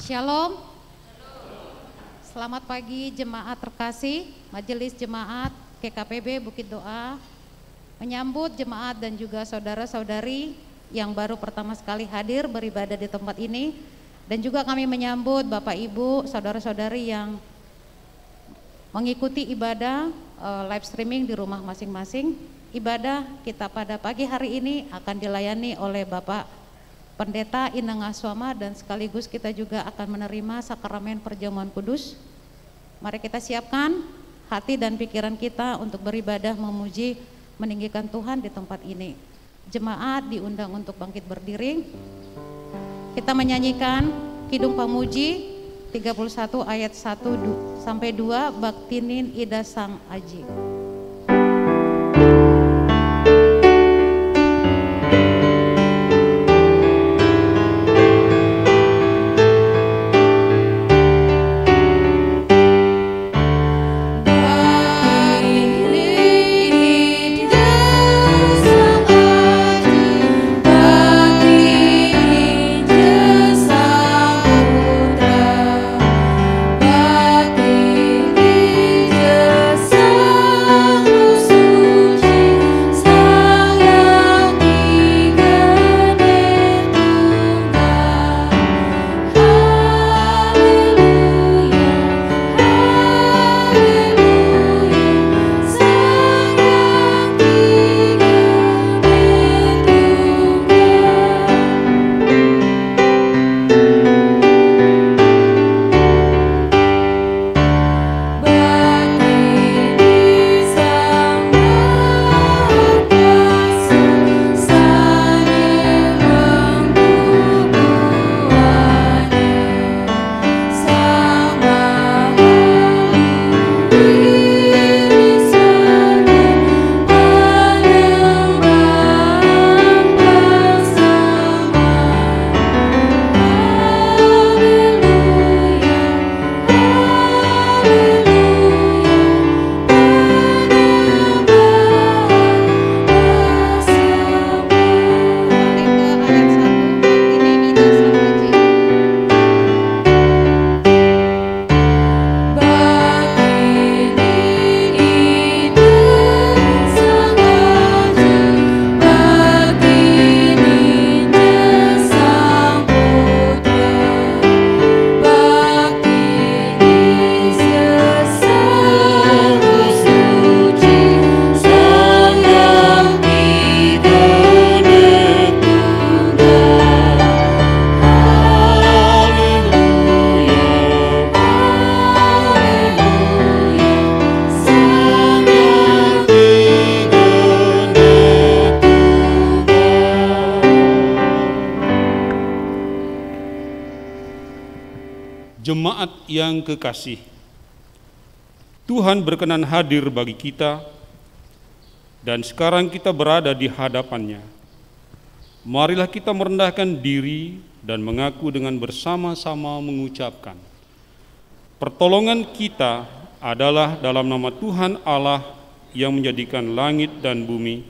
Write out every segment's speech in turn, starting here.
Shalom. Selamat pagi jemaat terkasih, Majelis Jemaat GKPB Bukit Doa menyambut jemaat dan juga saudara-saudari yang baru pertama sekali hadir beribadah di tempat ini, dan juga kami menyambut Bapak Ibu, saudara-saudari yang mengikuti ibadah live streaming di rumah masing-masing. Ibadah kita pada pagi hari ini akan dilayani oleh Bapak Pendeta Inang Aswama, dan sekaligus kita juga akan menerima sakramen perjamuan kudus. Mari kita siapkan hati dan pikiran kita untuk beribadah, memuji, meninggikan Tuhan di tempat ini. Jemaat diundang untuk bangkit berdiri. Kita menyanyikan Kidung Pamuji 31 ayat 1 sampai 2, Baktinin Ida Sang Aji. Jemaat yang kekasih, Tuhan berkenan hadir bagi kita, dan sekarang kita berada di hadapannya. Marilah kita merendahkan diri dan mengaku dengan bersama-sama mengucapkan, pertolongan kita adalah dalam nama Tuhan Allah yang menjadikan langit dan bumi,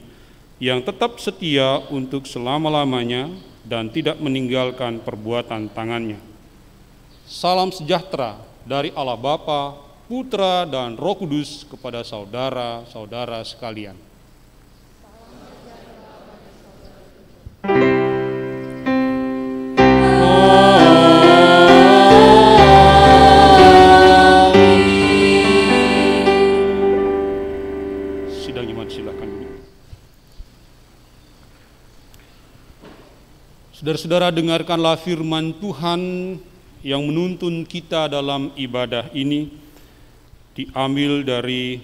yang tetap setia untuk selama-lamanya dan tidak meninggalkan perbuatan tangannya. Salam sejahtera dari Allah Bapa, Putra, dan Roh Kudus kepada saudara-saudara sekalian. Sidang jemaat silakan. Saudara-saudara, dengarkanlah firman Tuhan yang menuntun kita dalam ibadah ini, diambil dari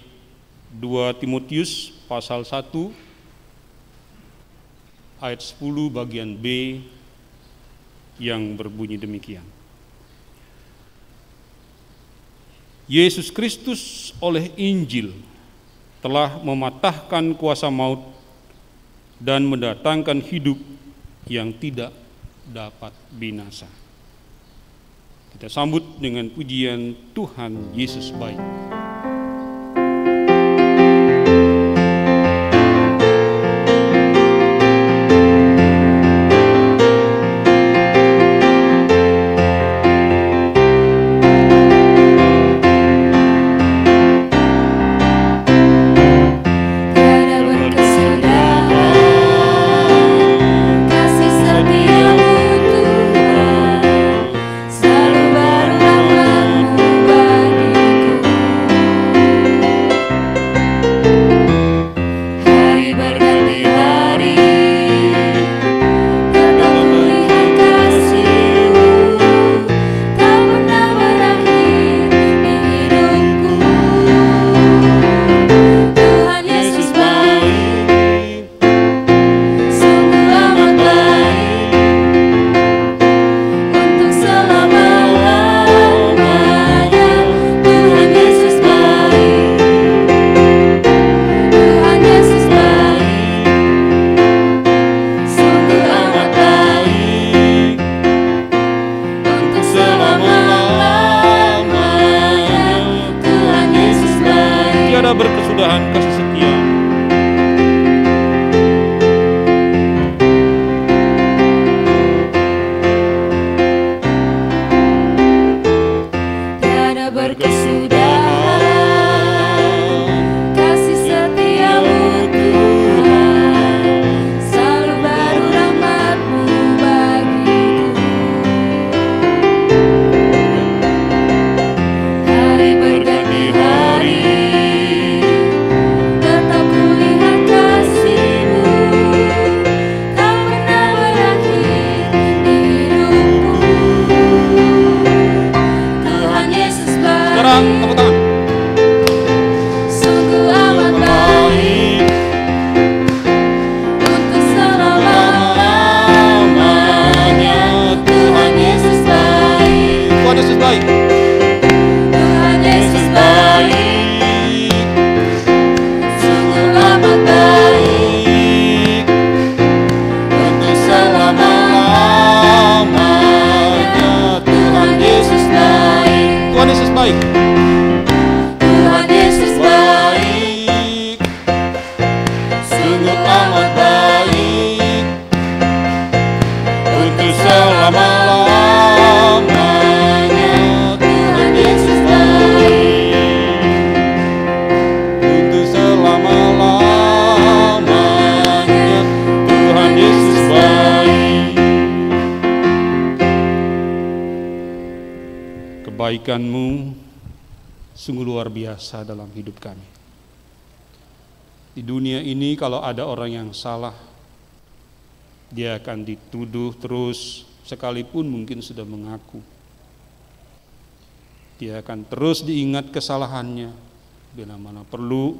2 Timotius pasal 1 ayat 10 bagian B yang berbunyi demikian. Yesus Kristus oleh Injil telah mematahkan kuasa maut dan mendatangkan hidup yang tidak dapat binasa. Kita sambut dengan pujian Tuhan Yesus baik. dan kasih setia-Mu. Tiada berkesudahan kasih setia-Mu Tuhan, selalu baru rahmat-Mu bagiku. Hari berganti hari, tetap kulihat kasih-Mu, tak pernah berakhir di hidupku. Tuhan Yesus baik, Sekarang tepuk tangan. sungguh amat baik, untuk selama-lamanya. Tuhan Yesus baik, Tuhan Yesus baik. Tuhan Yesus baik, sungguh amat baik, untuk selama-lamanya. Tuhan Yesus baik, Tuhan Yesus baik. Tuhan Yesus baik, Sungguh amat baik untuk selama-lamanya. Tuhan Yesus baik, Untuk selama-lamanya Tuhan Yesus baik. Kebaikan-Mu sungguh luar biasa dalam hidup kami. Di dunia ini kalau ada orang yang salah, dia akan dituduh terus, sekalipun mungkin sudah mengaku. Dia akan terus diingat kesalahannya bila mana perlu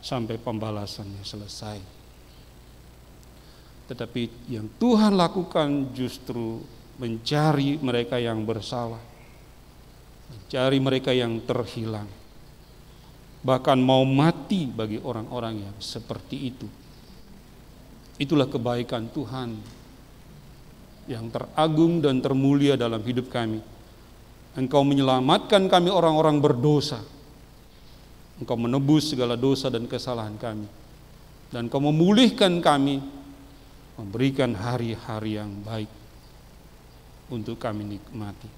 sampai pembalasannya selesai. Tetapi yang Tuhan lakukan justru mencari mereka yang bersalah, mencari mereka yang terhilang, bahkan mau mati bagi orang-orang yang seperti itu. Itulah kebaikan Tuhan yang teragung dan termulia dalam hidup kami. Engkau menyelamatkan kami orang-orang berdosa. Engkau menebus segala dosa dan kesalahan kami. Dan Engkau memulihkan kami, memberikan hari-hari yang baik untuk kami nikmati.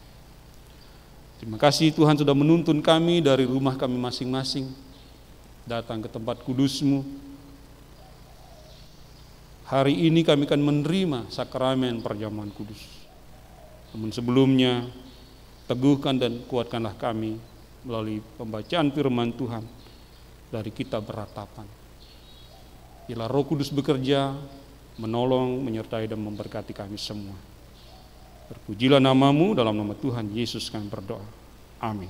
Terima kasih Tuhan sudah menuntun kami dari rumah kami masing-masing, datang ke tempat kudus-Mu. Hari ini kami akan menerima sakramen perjamuan kudus. Namun sebelumnya, teguhkan dan kuatkanlah kami melalui pembacaan firman Tuhan dari kitab Ratapan. Biarlah Roh Kudus bekerja, menolong, menyertai dan memberkati kami semua. Terpujilah nama-Mu, dalam nama Tuhan Yesus kami berdoa. Amin.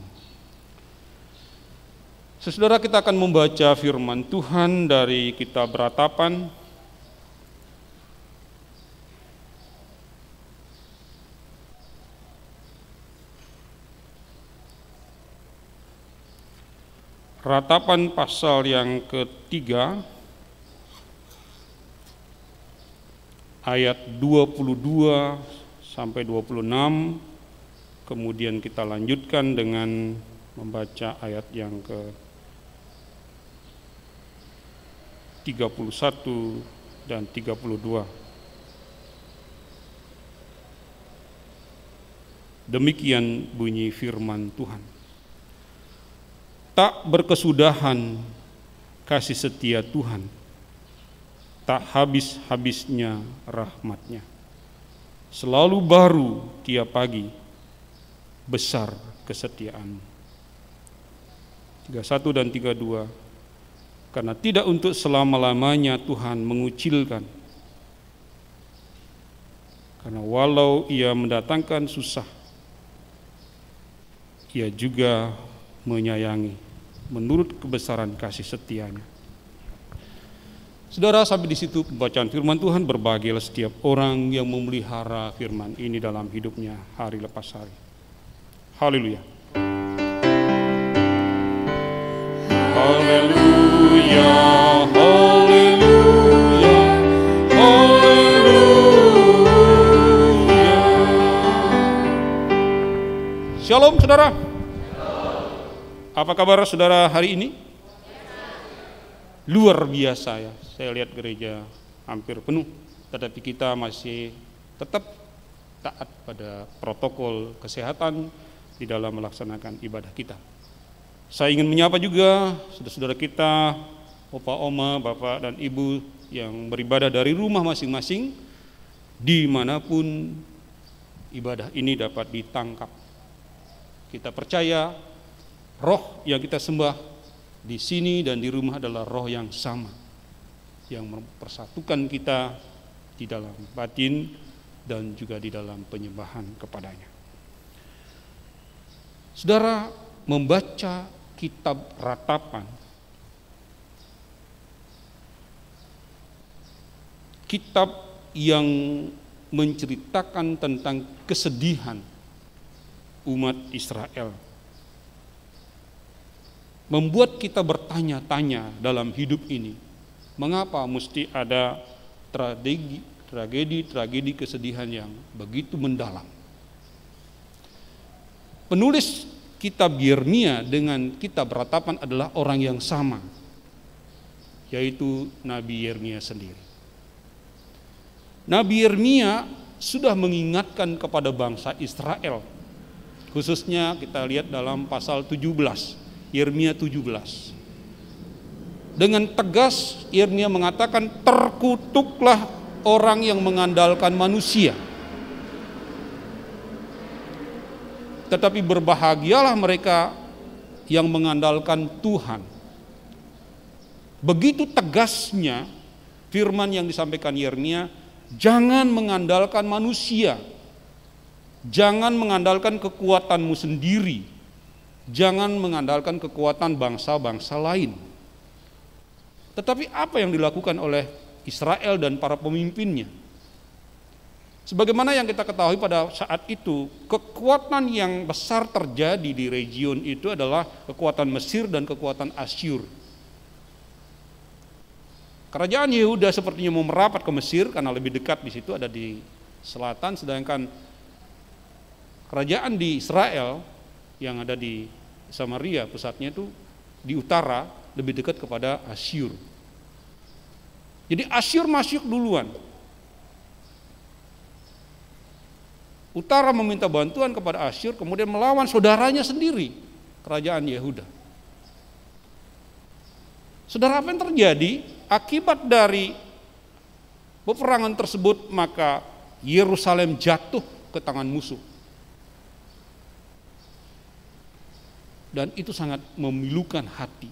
Saudara, kita akan membaca firman Tuhan dari kitab Ratapan. Ratapan pasal yang ketiga, ayat 22 sampai 26, kemudian kita lanjutkan dengan membaca ayat yang ke 31 dan 32. Demikian bunyi firman Tuhan. Tak berkesudahan kasih setia Tuhan, tak habis-habisnya rahmat-Nya. Selalu baru tiap pagi, besar kesetiaan-Mu. 31 dan 32. Karena tidak untuk selama-lamanya Tuhan mengucilkan. Karena walau Ia mendatangkan susah, Ia juga menyayangi menurut kebesaran kasih setia-Nya. Saudara, sampai di situ pembacaan firman Tuhan. Berbahagialah setiap orang yang memelihara firman ini dalam hidupnya hari lepas hari. Haleluya. Haleluya, haleluya, haleluya. Shalom saudara. Apa kabar saudara hari ini? luar biasa ya. Saya lihat gereja hampir penuh, tetapi kita masih tetap taat pada protokol kesehatan di dalam melaksanakan ibadah kita. Saya ingin menyapa juga saudara-saudara kita, opa, oma, bapak, dan ibu yang beribadah dari rumah masing-masing, dimanapun ibadah ini dapat ditangkap. Kita percaya roh yang kita sembah di sini dan di rumah adalah roh yang sama, yang mempersatukan kita di dalam batin dan juga di dalam penyembahan kepadanya. Saudara, membaca kitab Ratapan, kitab yang menceritakan tentang kesedihan umat Israel, membuat kita bertanya-tanya dalam hidup ini, mengapa mesti ada tragedi kesedihan yang begitu mendalam. Penulis kitab Yeremia dengan kitab Ratapan adalah orang yang sama, yaitu Nabi Yeremia sendiri. Nabi Yeremia sudah mengingatkan kepada bangsa Israel, khususnya kita lihat dalam pasal 17, Yeremia 17. Dengan tegas Yeremia mengatakan, terkutuklah orang yang mengandalkan manusia, tetapi berbahagialah mereka yang mengandalkan Tuhan. Begitu tegasnya firman yang disampaikan Yeremia, jangan mengandalkan manusia, jangan mengandalkan kekuatanmu sendiri, jangan mengandalkan kekuatan bangsa-bangsa lain. Tetapi apa yang dilakukan oleh Israel dan para pemimpinnya? Sebagaimana yang kita ketahui pada saat itu, kekuatan yang besar terjadi di region itu adalah kekuatan Mesir dan kekuatan Asyur. Kerajaan Yehuda sepertinya mau merapat ke Mesir karena lebih dekat, di situ ada di selatan, sedangkan kerajaan di Israel yang ada di Samaria pusatnya itu di utara, lebih dekat kepada Asyur. Jadi Asyur masuk duluan. Utara meminta bantuan kepada Asyur, kemudian melawan saudaranya sendiri, kerajaan Yehuda. Saudara, apa yang terjadi? Akibat dari peperangan tersebut, maka Yerusalem jatuh ke tangan musuh. Dan itu sangat memilukan hati.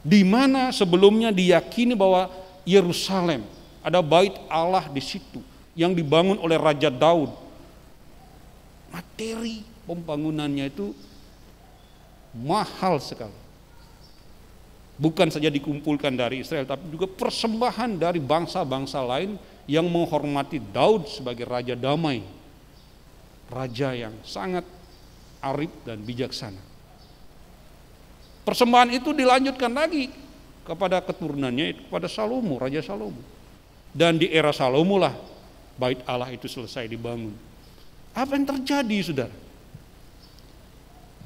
Di mana sebelumnya diyakini bahwa Yerusalem, ada bait Allah di situ yang dibangun oleh Raja Daud. Materi pembangunannya itu mahal sekali. Bukan saja dikumpulkan dari Israel, tapi juga persembahan dari bangsa-bangsa lain yang menghormati Daud sebagai raja damai, raja yang sangat arif dan bijaksana. Persembahan itu dilanjutkan lagi kepada keturunannya, kepada Salomo, Raja Salomo. Dan di era Salomo lah bait Allah itu selesai dibangun. Apa yang terjadi, saudara?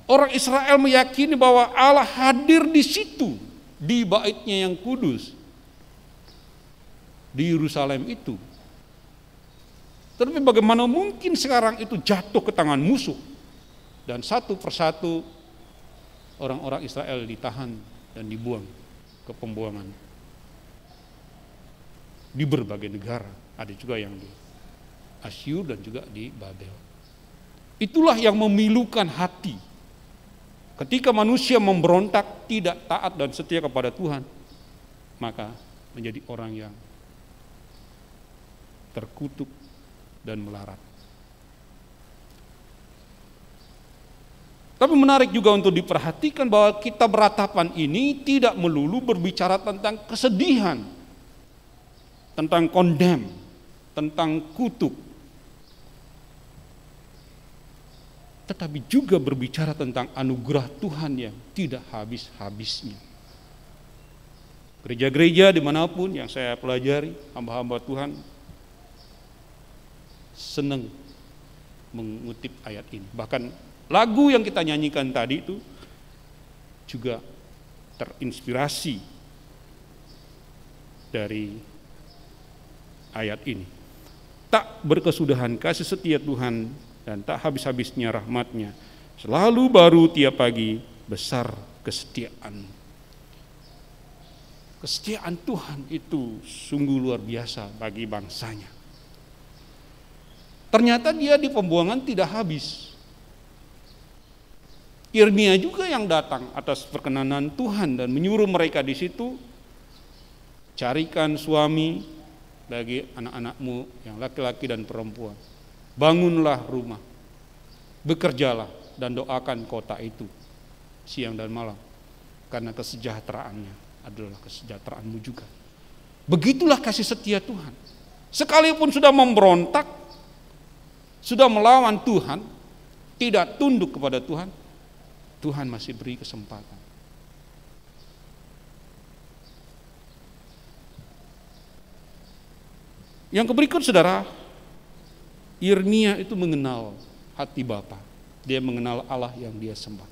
Orang Israel meyakini bahwa Allah hadir di situ, di baitnya yang kudus, di Yerusalem itu. Tapi bagaimana mungkin sekarang itu jatuh ke tangan musuh, dan satu persatu orang-orang Israel ditahan dan dibuang ke pembuangan di berbagai negara, ada juga yang di Asyur dan juga di Babel. Itulah yang memilukan hati. Ketika manusia memberontak, tidak taat dan setia kepada Tuhan, maka menjadi orang yang terkutuk dan melarat. Tapi menarik juga untuk diperhatikan bahwa kitab Ratapan ini tidak melulu berbicara tentang kesedihan, tentang condemn, tentang kutuk, tetapi juga berbicara tentang anugerah Tuhan yang tidak habis-habisnya. Gereja-gereja dimanapun yang saya pelajari, hamba-hamba Tuhan senang mengutip ayat ini. Bahkan lagu yang kita nyanyikan tadi itu juga terinspirasi dari ayat ini. Tak berkesudahan kasih setia Tuhan dan tak habis-habisnya rahmat-Nya. Selalu baru tiap pagi, besar kesetiaan. Kesetiaan Tuhan itu sungguh luar biasa bagi bangsanya. Ternyata dia di pembuangan tidak habis. Irmia juga yang datang atas perkenanan Tuhan dan menyuruh mereka di situ, carikan suami bagi anak-anakmu yang laki-laki dan perempuan. Bangunlah rumah, bekerjalah dan doakan kota itu siang dan malam, karena kesejahteraannya adalah kesejahteraanmu juga. Begitulah kasih setia Tuhan. Sekalipun sudah memberontak, sudah melawan Tuhan, tidak tunduk kepada Tuhan, Tuhan masih beri kesempatan. Yang berikut saudara, Irmia itu mengenal hati Bapa. Dia mengenal Allah yang dia sembah.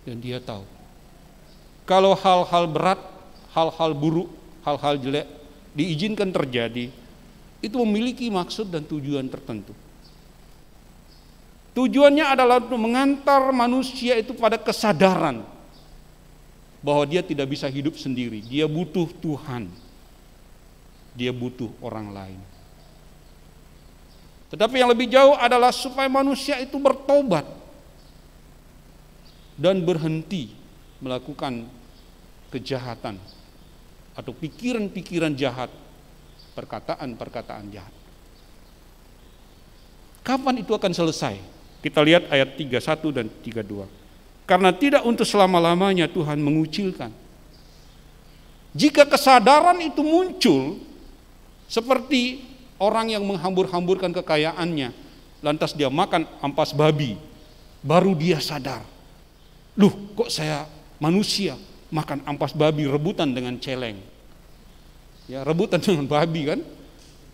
Dan dia tahu, kalau hal-hal berat, hal-hal buruk, hal-hal jelek diizinkan terjadi, itu memiliki maksud dan tujuan tertentu. Tujuannya adalah untuk mengantar manusia itu pada kesadaran bahwa dia tidak bisa hidup sendiri. Dia butuh Tuhan. Dia butuh orang lain. Tetapi yang lebih jauh adalah supaya manusia itu bertobat dan berhenti melakukan kejahatan atau pikiran-pikiran jahat, perkataan-perkataan jahat. Kapan itu akan selesai? Kita lihat ayat 31 dan 32. Karena tidak untuk selama-lamanya Tuhan mengucilkan. Jika kesadaran itu muncul, seperti orang yang menghambur-hamburkan kekayaannya, lantas dia makan ampas babi, baru dia sadar, loh kok saya manusia makan ampas babi, rebutan dengan celeng, ya rebutan dengan babi kan.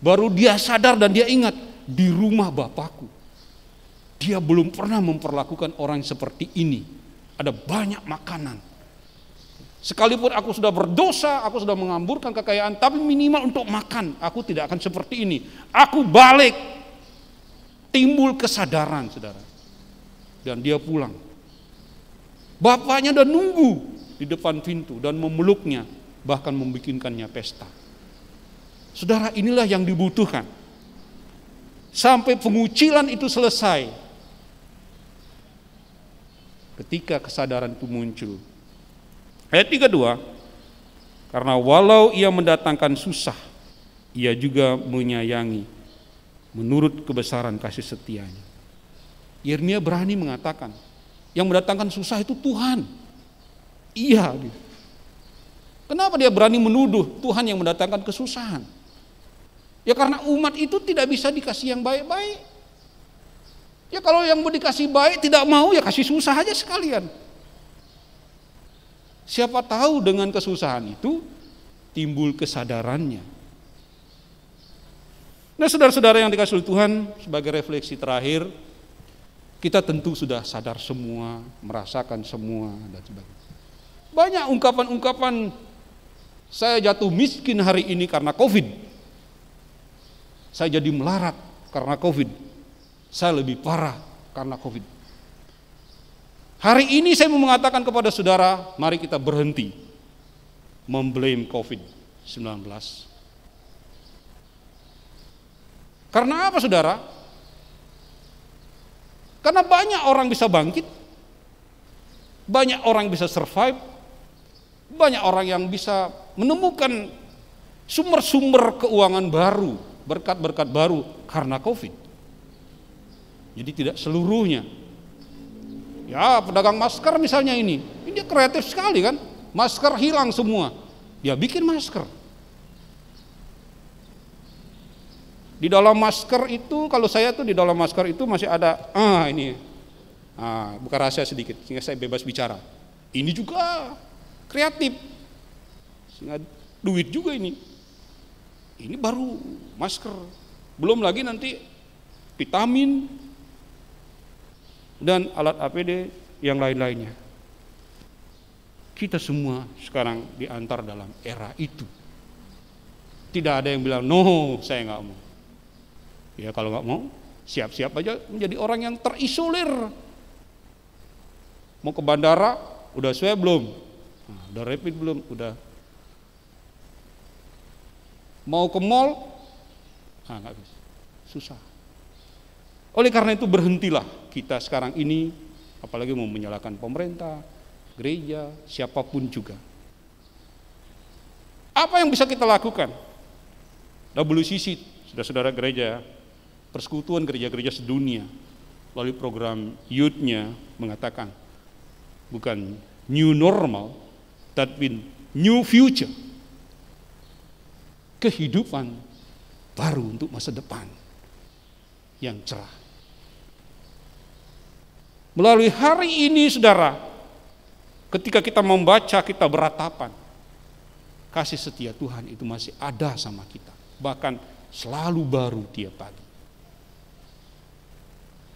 Baru dia sadar dan dia ingat, di rumah Bapakku dia belum pernah memperlakukan orang seperti ini. Ada banyak makanan. Sekalipun aku sudah berdosa, aku sudah mengamburkan kekayaan, tapi minimal untuk makan, aku tidak akan seperti ini. Aku balik. Timbul kesadaran, saudara. Dan dia pulang. Bapaknya udah nunggu di depan pintu dan memeluknya, bahkan membikinkannya pesta. Saudara, inilah yang dibutuhkan. Sampai pengucilan itu selesai. Ketika kesadaran itu muncul. Ayat 32, karena walau ia mendatangkan susah, ia juga menyayangi menurut kebesaran kasih setianya. Irmia berani mengatakan, yang mendatangkan susah itu Tuhan. Iya. Kenapa dia berani menuduh Tuhan yang mendatangkan kesusahan? Ya karena umat itu tidak bisa dikasih yang baik-baik. Ya kalau yang mau dikasih baik tidak mau, ya kasih susah aja sekalian. Siapa tahu dengan kesusahan itu timbul kesadarannya. Nah saudara-saudara yang dikasihi oleh Tuhan, sebagai refleksi terakhir, kita tentu sudah sadar semua, merasakan semua dan sebagainya. Banyak ungkapan-ungkapan, saya jatuh miskin hari ini karena COVID. Saya jadi melarat karena COVID. Saya lebih parah karena COVID. Hari ini saya mau mengatakan kepada saudara, mari kita berhenti memblame COVID-19. Karena apa saudara? Karena banyak orang bisa bangkit, banyak orang bisa survive, banyak orang yang bisa menemukan sumber-sumber keuangan baru, berkat-berkat baru karena COVID. Jadi tidak seluruhnya. Ya pedagang masker misalnya ini dia kreatif sekali kan. Masker hilang semua, dia bikin masker. Di dalam masker itu, kalau saya tuh di dalam masker itu masih ada, buka rahasia sedikit, sehingga saya bebas bicara. Ini juga kreatif, sehingga duit juga ini. Ini baru masker, belum lagi nanti vitamin, dan alat APD yang lain-lainnya. Kita semua sekarang diantar dalam era itu. Tidak ada yang bilang, no, saya nggak mau. Ya kalau nggak mau, siap-siap aja menjadi orang yang terisolir. Mau ke bandara, udah swab belum? Nah, udah rapid belum? Udah. Mau ke mall, nggak bisa, susah. Oleh karena itu berhentilah kita sekarang ini, apalagi mau menyalahkan pemerintah, gereja, siapapun juga. Apa yang bisa kita lakukan? WCC, saudara-saudara gereja, persekutuan gereja-gereja sedunia, melalui program youth-nya mengatakan, bukan new normal, tapi new future. Kehidupan baru untuk masa depan yang cerah. Melalui hari ini, saudara, ketika kita membaca, kita beratapan, kasih setia Tuhan itu masih ada sama kita. Bahkan selalu baru tiap pagi.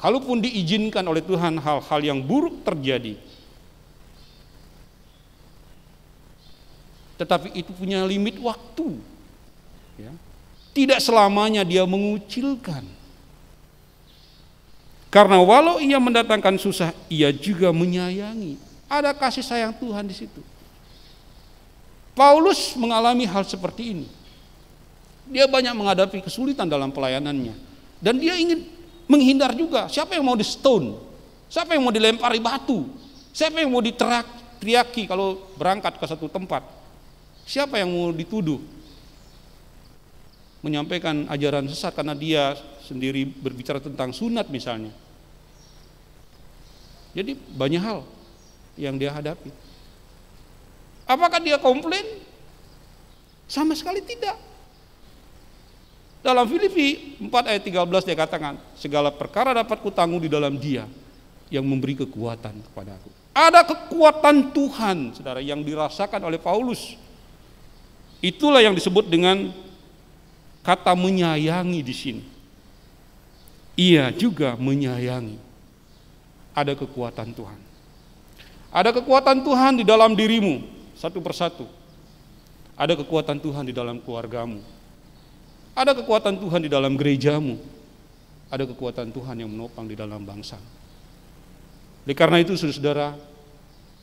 Kalaupun diizinkan oleh Tuhan hal-hal yang buruk terjadi, tetapi itu punya limit waktu. Ya. Tidak selamanya dia mengucilkan. Karena walau ia mendatangkan susah, ia juga menyayangi. Ada kasih sayang Tuhan di situ. Paulus mengalami hal seperti ini. Dia banyak menghadapi kesulitan dalam pelayanannya. Dan dia ingin menghindar juga. Siapa yang mau di stone? Siapa yang mau dilempari batu? Siapa yang mau diteriaki kalau berangkat ke satu tempat? Siapa yang mau dituduh? Menyampaikan ajaran sesat karena dia sendiri berbicara tentang sunat misalnya. Jadi banyak hal yang dia hadapi. Apakah dia komplain? Sama sekali tidak. Dalam Filipi 4 ayat 13 dia katakan, segala perkara dapat kutanggung di dalam Dia yang memberi kekuatan kepada aku. Ada kekuatan Tuhan, saudara, yang dirasakan oleh Paulus. Itulah yang disebut dengan kata menyayangi di sini. Ia juga menyayangi. Ada kekuatan Tuhan. Ada kekuatan Tuhan di dalam dirimu, satu persatu. Ada kekuatan Tuhan di dalam keluargamu. Ada kekuatan Tuhan di dalam gerejamu. Ada kekuatan Tuhan yang menopang di dalam bangsa. Oleh karena itu, saudara,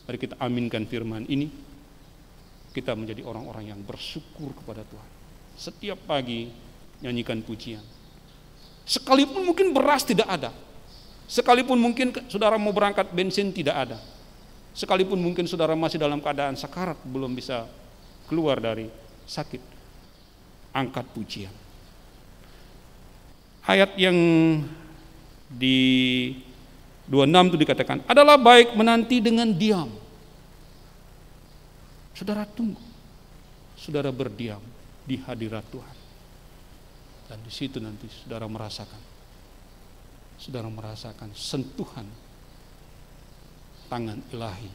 mari kita aminkan firman ini. Kita menjadi orang-orang yang bersyukur kepada Tuhan. Setiap pagi nyanyikan pujian. Sekalipun mungkin beras tidak ada. Sekalipun mungkin saudara mau berangkat bensin tidak ada. Sekalipun mungkin saudara masih dalam keadaan sakarat, belum bisa keluar dari sakit. Angkat pujian. Ayat yang di 26 itu dikatakan, adalah baik menanti dengan diam. Saudara tunggu. Saudara berdiam di hadirat Tuhan. Dan di situ nanti saudara merasakan sentuhan tangan ilahi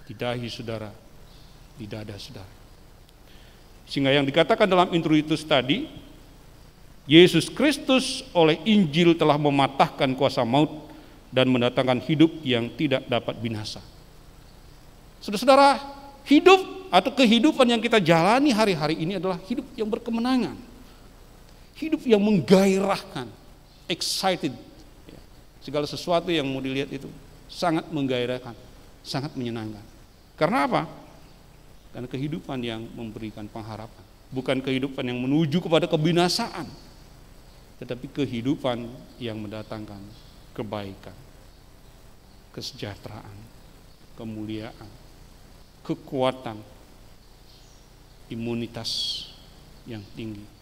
di dahi saudara, di dada saudara. Sehingga yang dikatakan dalam introitus tadi, Yesus Kristus oleh Injil telah mematahkan kuasa maut dan mendatangkan hidup yang tidak dapat binasa. Saudara-saudara, hidup atau kehidupan yang kita jalani hari-hari ini adalah hidup yang berkemenangan. Hidup yang menggairahkan, excited. Segala sesuatu yang mau dilihat itu sangat menggairahkan, sangat menyenangkan. Karena apa? Karena kehidupan yang memberikan pengharapan. Bukan kehidupan yang menuju kepada kebinasaan, tetapi kehidupan yang mendatangkan kebaikan, kesejahteraan, kemuliaan, kekuatan, imunitas yang tinggi.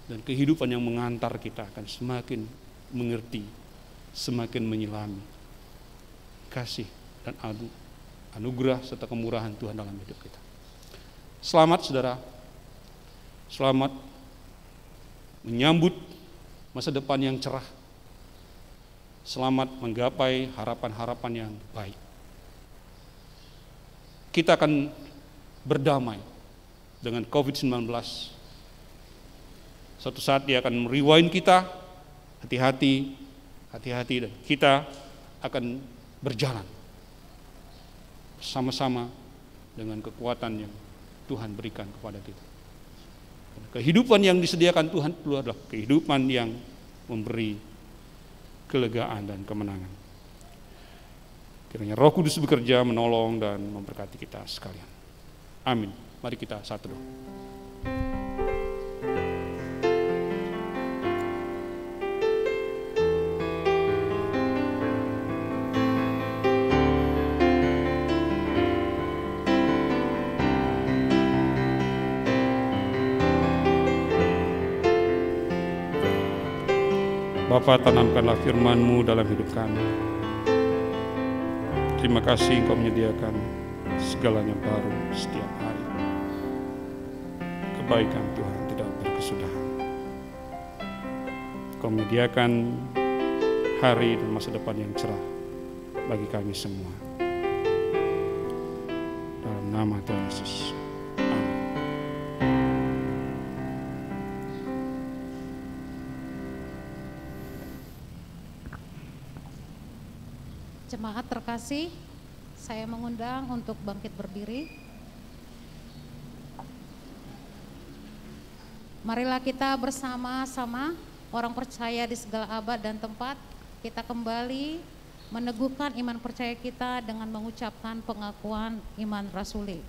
Dan kehidupan yang mengantar kita akan semakin mengerti, semakin menyelami kasih dan anugerah serta kemurahan Tuhan dalam hidup kita. Selamat saudara, selamat menyambut masa depan yang cerah. Selamat menggapai harapan-harapan yang baik. Kita akan berdamai dengan COVID-19. Suatu saat dia akan merewind kita, hati-hati, dan kita akan berjalan sama-sama dengan kekuatan yang Tuhan berikan kepada kita. Kehidupan yang disediakan Tuhan itu adalah kehidupan yang memberi kelegaan dan kemenangan. Kiranya Roh Kudus bekerja, menolong dan memberkati kita sekalian. Amin. Mari kita satu doa. Bapa, tanamkanlah firman-Mu dalam hidup kami. Terima kasih Engkau menyediakan segalanya baru setiap hari. Kebaikan Tuhan tidak berkesudahan. Engkau menyediakan hari dan masa depan yang cerah bagi kami semua. Dalam nama Tuhan Yesus. Jemaat terkasih, saya mengundang untuk bangkit berdiri. Marilah kita bersama-sama, orang percaya di segala abad dan tempat, kita kembali meneguhkan iman percaya kita dengan mengucapkan pengakuan iman rasuli.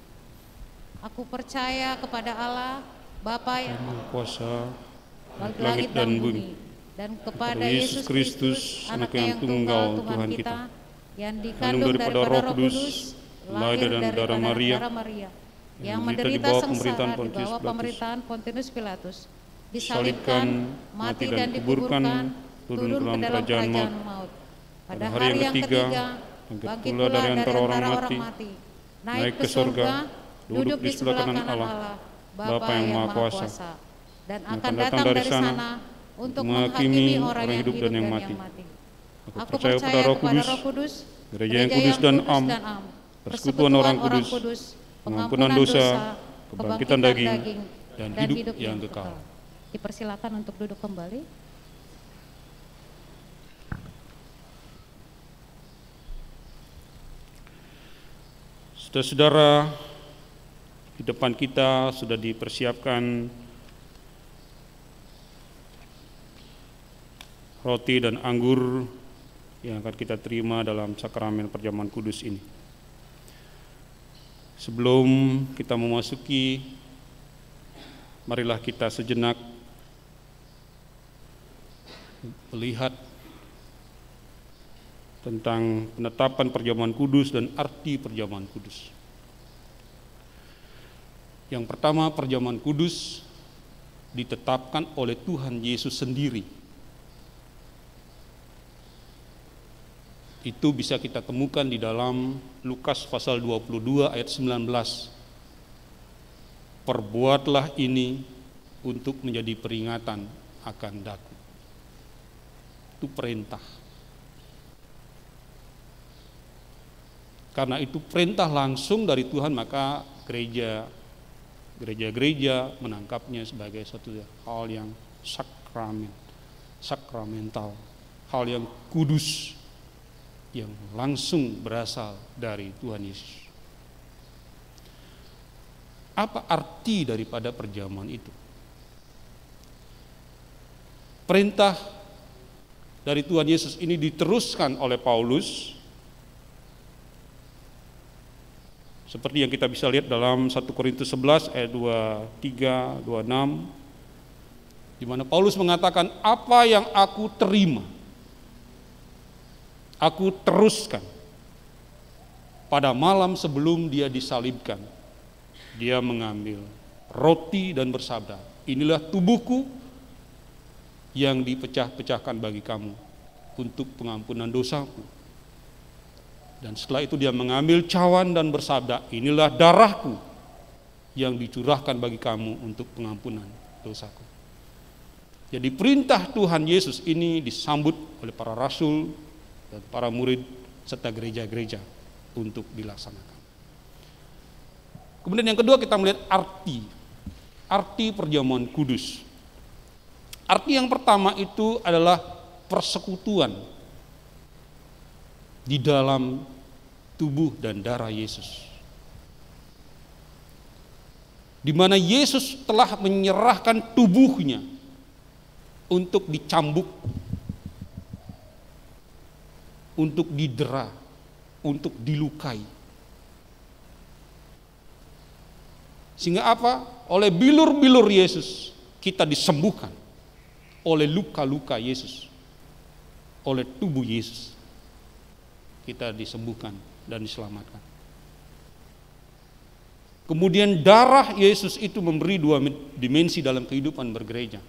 Aku percaya kepada Allah, Bapa yang Maha Kuasa, langit dan bumi, dan kepada Yesus Kristus, Anak yang tunggal Tuhan kita, yang dikandung daripada Roh Kudus, lahir dari darah Maria, yang menderita sengsara di bawah pemerintahan Pontius Pilatus, disalibkan, mati dan dikuburkan, turun ke dalam kerajaan maut. Pada hari yang ketiga, bangkit pula dari antara orang mati, naik ke surga, duduk di sebelah kanan Allah, Bapa yang Maha Kuasa, dan akan datang dari sana untuk menghakimi orang yang hidup dan yang mati. Aku percaya kepada Roh Kudus, Gereja yang kudus dan am, persekutuan orang kudus, pengampunan dosa, kebangkitan daging, dan hidup yang kekal. Dipersilakan untuk duduk kembali. Saudara-saudara, di depan kita sudah dipersiapkan roti dan anggur yang akan kita terima dalam sakramen perjamuan kudus ini. Sebelum kita memasuki, marilah kita sejenak melihat tentang penetapan perjamuan kudus dan arti perjamuan kudus. Yang pertama, perjamuan kudus ditetapkan oleh Tuhan Yesus sendiri. Itu bisa kita temukan di dalam Lukas pasal 22 ayat 19. Perbuatlah ini untuk menjadi peringatan akan daku. Itu perintah. Karena itu perintah langsung dari Tuhan, maka gereja-gereja menangkapnya sebagai suatu hal yang sakramental, hal yang kudus, yang langsung berasal dari Tuhan Yesus. Apa arti daripada perjamuan itu? Perintah dari Tuhan Yesus ini diteruskan oleh Paulus seperti yang kita bisa lihat dalam 1 Korintus 11 ayat 23, 26, di mana Paulus mengatakan, apa yang aku terima, aku teruskan. Pada malam sebelum dia disalibkan, dia mengambil roti dan bersabda, inilah tubuhku yang dipecah-pecahkan bagi kamu untuk pengampunan dosaku. Dan setelah itu dia mengambil cawan dan bersabda, inilah darahku yang dicurahkan bagi kamu untuk pengampunan dosaku. Jadi perintah Tuhan Yesus ini disambut oleh para rasul dan para murid serta gereja-gereja untuk dilaksanakan. Kemudian yang kedua, kita melihat arti perjamuan kudus. Arti yang pertama itu adalah persekutuan di dalam tubuh dan darah Yesus. Di mana Yesus telah menyerahkan tubuhnya untuk dicambuk, untuk didera, untuk dilukai. Sehingga apa? Oleh bilur-bilur Yesus kita disembuhkan. Oleh luka-luka Yesus, oleh tubuh Yesus kita disembuhkan dan diselamatkan. Kemudian darah Yesus itu memberi dua dimensi dalam kehidupan bergereja.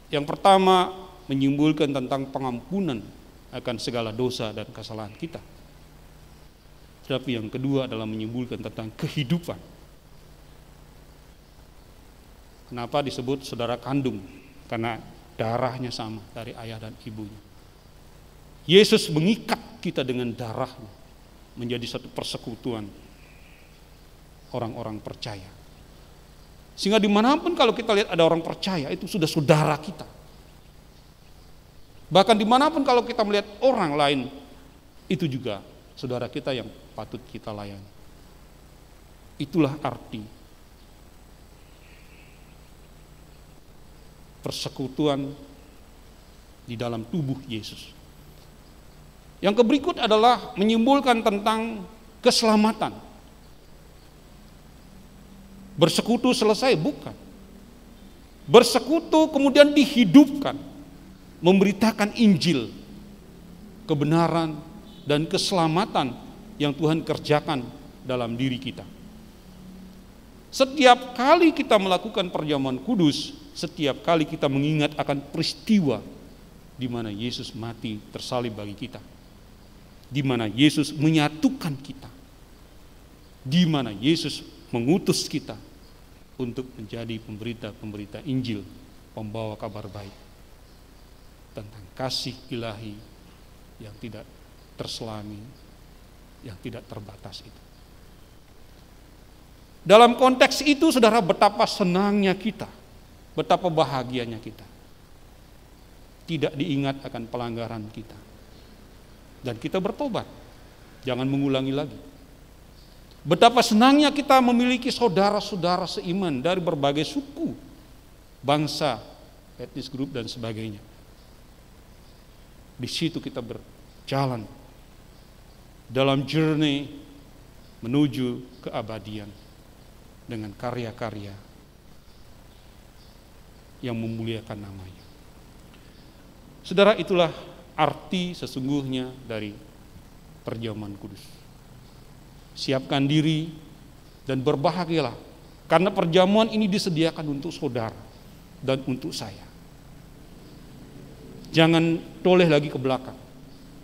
Yang pertama menyimbolkan tentang pengampunan akan segala dosa dan kesalahan kita. Tetapi yang kedua adalah menyimbolkan tentang kehidupan. Kenapa disebut saudara kandung? Karena darahnya sama dari ayah dan ibunya. Yesus mengikat kita dengan darahnya menjadi satu persekutuan orang-orang percaya. Sehingga dimanapun kalau kita lihat ada orang percaya, itu sudah saudara kita. Bahkan dimanapun kalau kita melihat orang lain, itu juga saudara kita yang patut kita layani. Itulah arti persekutuan di dalam tubuh Yesus. Yang berikut adalah menyimbolkan tentang keselamatan. Bersekutu selesai? Bukan. Bersekutu kemudian dihidupkan, memberitakan Injil, kebenaran dan keselamatan yang Tuhan kerjakan dalam diri kita. Setiap kali kita melakukan perjamuan kudus, setiap kali kita mengingat akan peristiwa di mana Yesus mati tersalib bagi kita, di mana Yesus menyatukan kita, di mana Yesus mengutus kita untuk menjadi pemberita-pemberita Injil, pembawa kabar baik tentang kasih ilahi yang tidak terselami, yang tidak terbatas itu. Dalam konteks itu, saudara, betapa senangnya kita, betapa bahagianya kita. Tidak diingat akan pelanggaran kita. Dan kita bertobat, jangan mengulangi lagi. Betapa senangnya kita memiliki saudara-saudara seiman dari berbagai suku, bangsa, etnis grup dan sebagainya. Di situ kita berjalan dalam journey menuju keabadian dengan karya-karya yang memuliakan namanya. Saudara, itulah arti sesungguhnya dari perjamuan kudus. Siapkan diri dan berbahagialah, karena perjamuan ini disediakan untuk saudara dan untuk saya. Jangan toleh lagi ke belakang.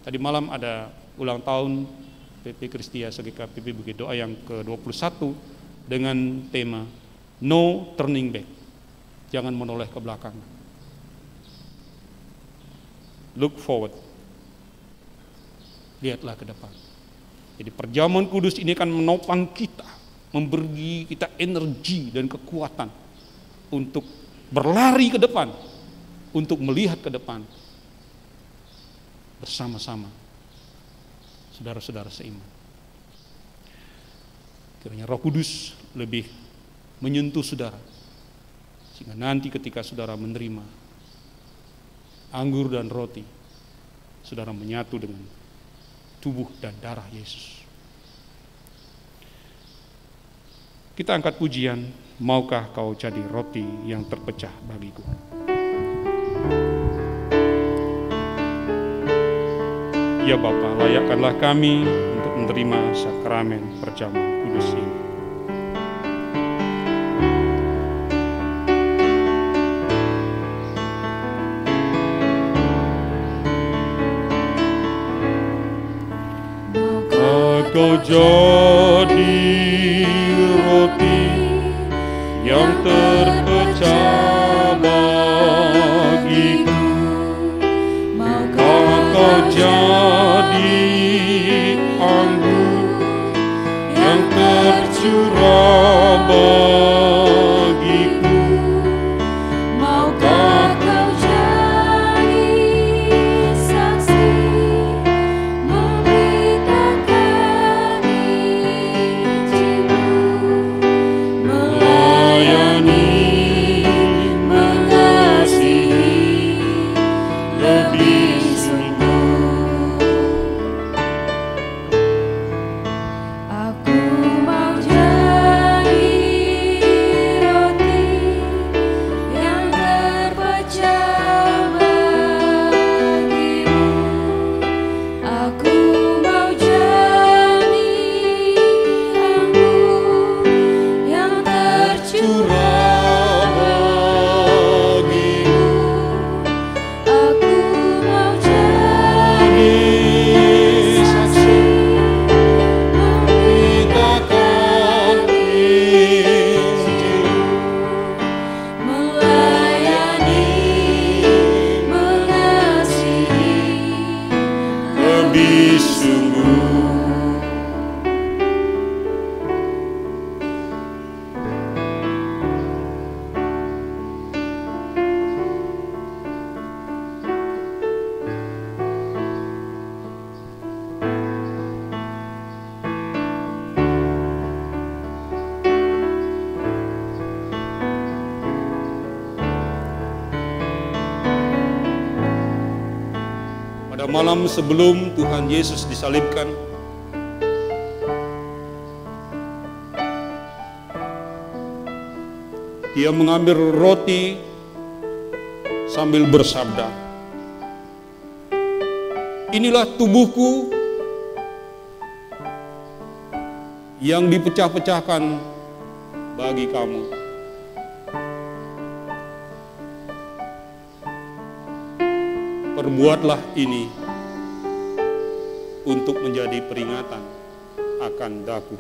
Tadi malam ada ulang tahun PP Kristia GKPP Bukit Doa yang ke-21 dengan tema No Turning Back. Jangan menoleh ke belakang. Look forward. Lihatlah ke depan. Jadi perjamuan kudus ini akan menopang kita, memberi kita energi dan kekuatan untuk berlari ke depan, untuk melihat ke depan bersama-sama saudara-saudara seiman. Kiranya Roh Kudus lebih menyentuh saudara, sehingga nanti ketika saudara menerima anggur dan roti, saudara menyatu dengan tubuh dan darah Yesus. Kita angkat pujian, maukah kau jadi roti yang terpecah bagiku. Ya Bapa, layakkanlah kami untuk menerima sakramen perjamuan kudus ini. Kau jadi roti yang terpecah bagiku, maka kau jadi anggur yang tercurah bagiku, Maukah kau jadi saksi memberitakan Pada malam sebelum Tuhan Yesus disalibkan, Dia mengambil roti sambil bersabda, "Inilah tubuhku yang dipecah-pecahkan bagi kamu. Perbuatlah ini untuk menjadi peringatan akan daku."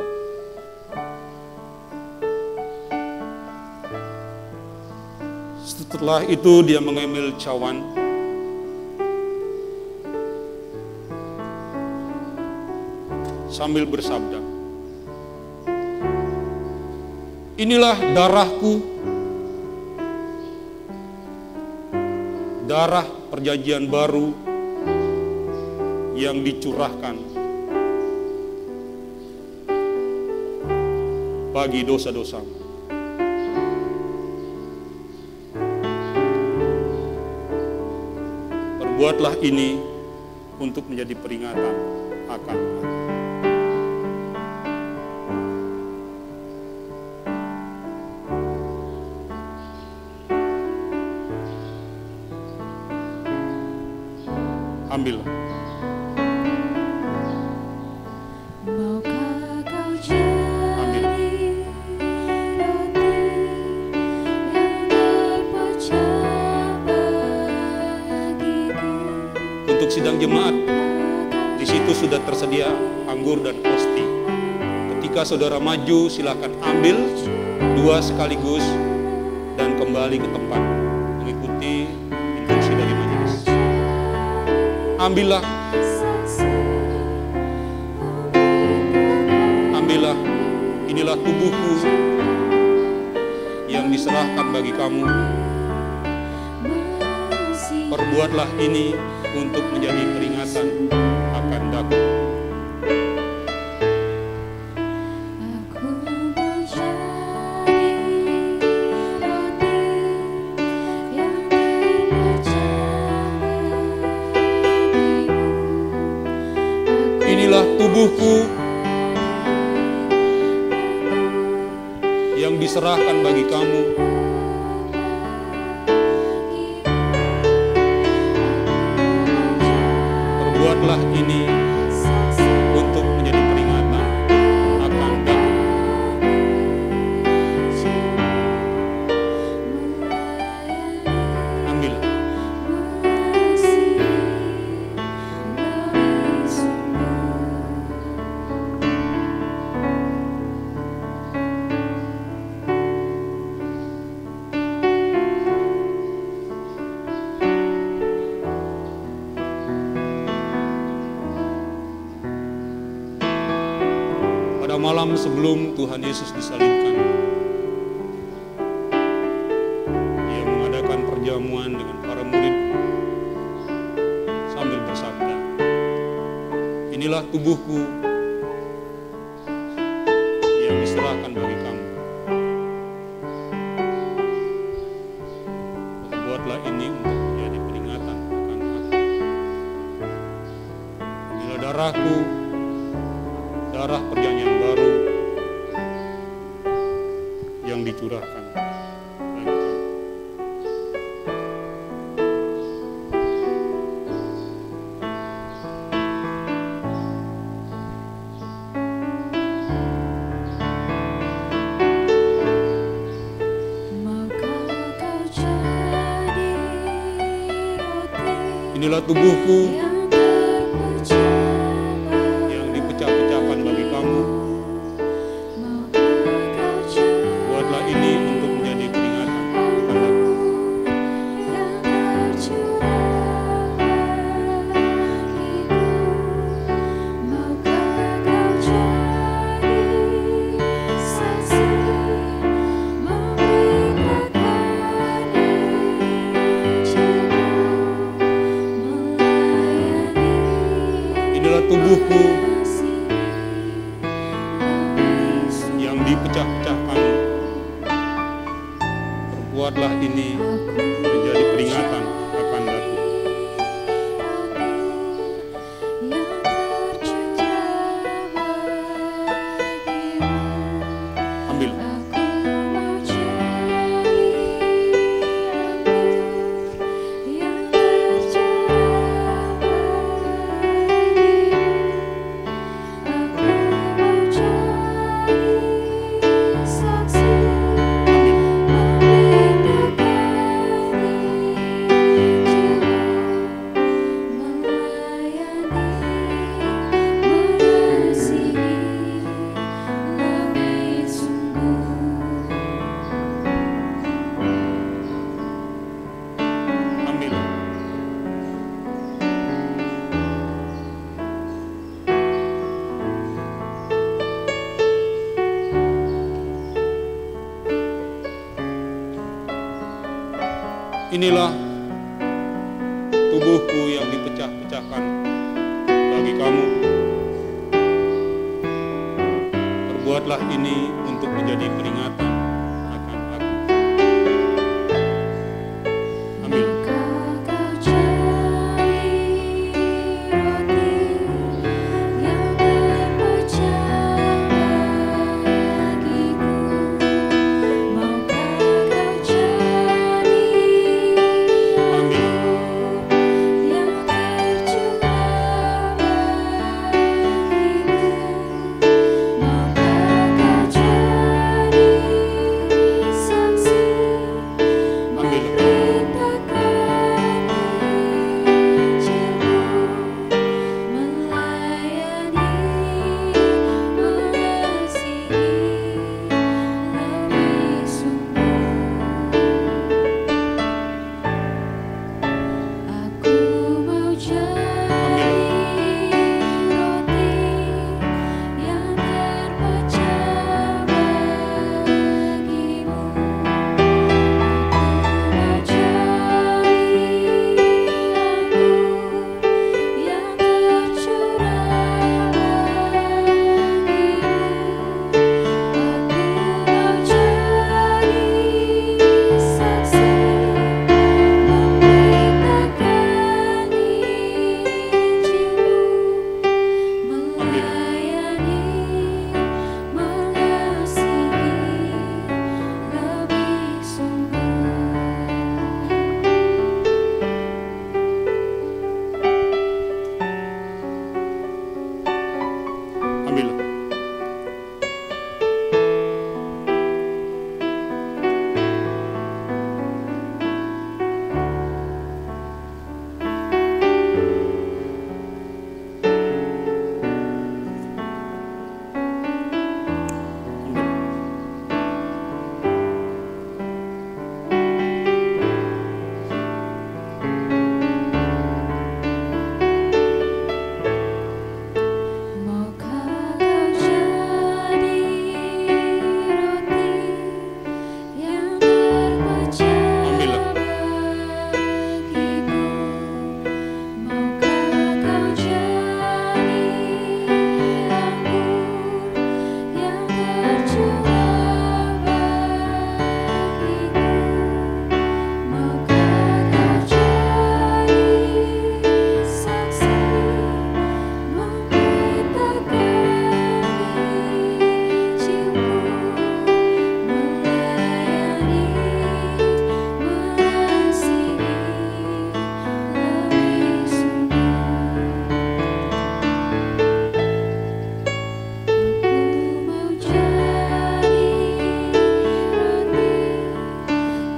Setelah itu dia mengambil cawan, sambil bersabda, "Inilah darahku, darah perjanjian baru yang dicurahkan bagi dosa-dosamu. Perbuatlah ini untuk menjadi peringatan akan aku." Ambillah. Maukah kau jadi roti yang terpecah bagiku? Untuk sidang jemaat, di situ sudah tersedia anggur dan kosti. Ketika saudara maju, silakan ambil 2 sekaligus dan kembali ke tempat mengikuti instruksi dari majelis. Ambillah, ambillah, inilah tubuhku yang diserahkan bagi kamu. Perbuatlah ini untuk menjadi peringatan akan daku. Aku menjadi roti yang terpecah bagimu. Inilah tubuhku yang diserahkan bagi kamu. Perbuatlah ini untuk menjadi peringatan akan daku. Ambil. Pada malam sebelum Tuhan Yesus disalibkan, Dia mengadakan perjamuan dengan para murid sambil bersabda, "Inilah tubuhku yang diserahkan bagi kamu. Perbuatlah ini untuk menjadi peringatan akan aku. Inilah darahku, darah perjanjian baru yang dicurahkan bagi kamu." Maukah kau jadi roti Inilah tubuhku yang terpecah yang dipecah-pecahkan bagi kamu. Maukah kau jadi Buatlah ini untuk menjadi peringatan akan aku. yang tercurah bagiku? Maukah kau jadi saksi memberitakan Injilmu, melayani Inilah tubuhku kasih yang dipecah-pecahkan. Perbuatlah ini menjadi peringatan akan aku. Inilah tubuhku yang dipecah-pecahkan bagi kamu. Perbuatlah ini untuk menjadi peringatan akan aku. Ambil. Kau cari roti yang berpecah bagiku. Maukah kau cari Ambil. yang tercurah bagiku. Maukah kau cari saksi Ambil. memberitakan Injilmu, melayani, mengasihi lebih sungguh. Aku mau jadi roti yang terpecah bagimu. Aku mau jadi anggur yang tercurah bagimu. Aku mau jadi saksi memberitakan Injilmu, melayani, mengasihi lebih sungguh. Ambil. Maukah kau jadi roti yang berpecah bagiku. Maukah kau jadi anggur yang tercurah bagiku. Maukah kau jadi saksi memberitakan Injilmu, melayani, mengasihi lebih sungguh. Aku mau jadi roti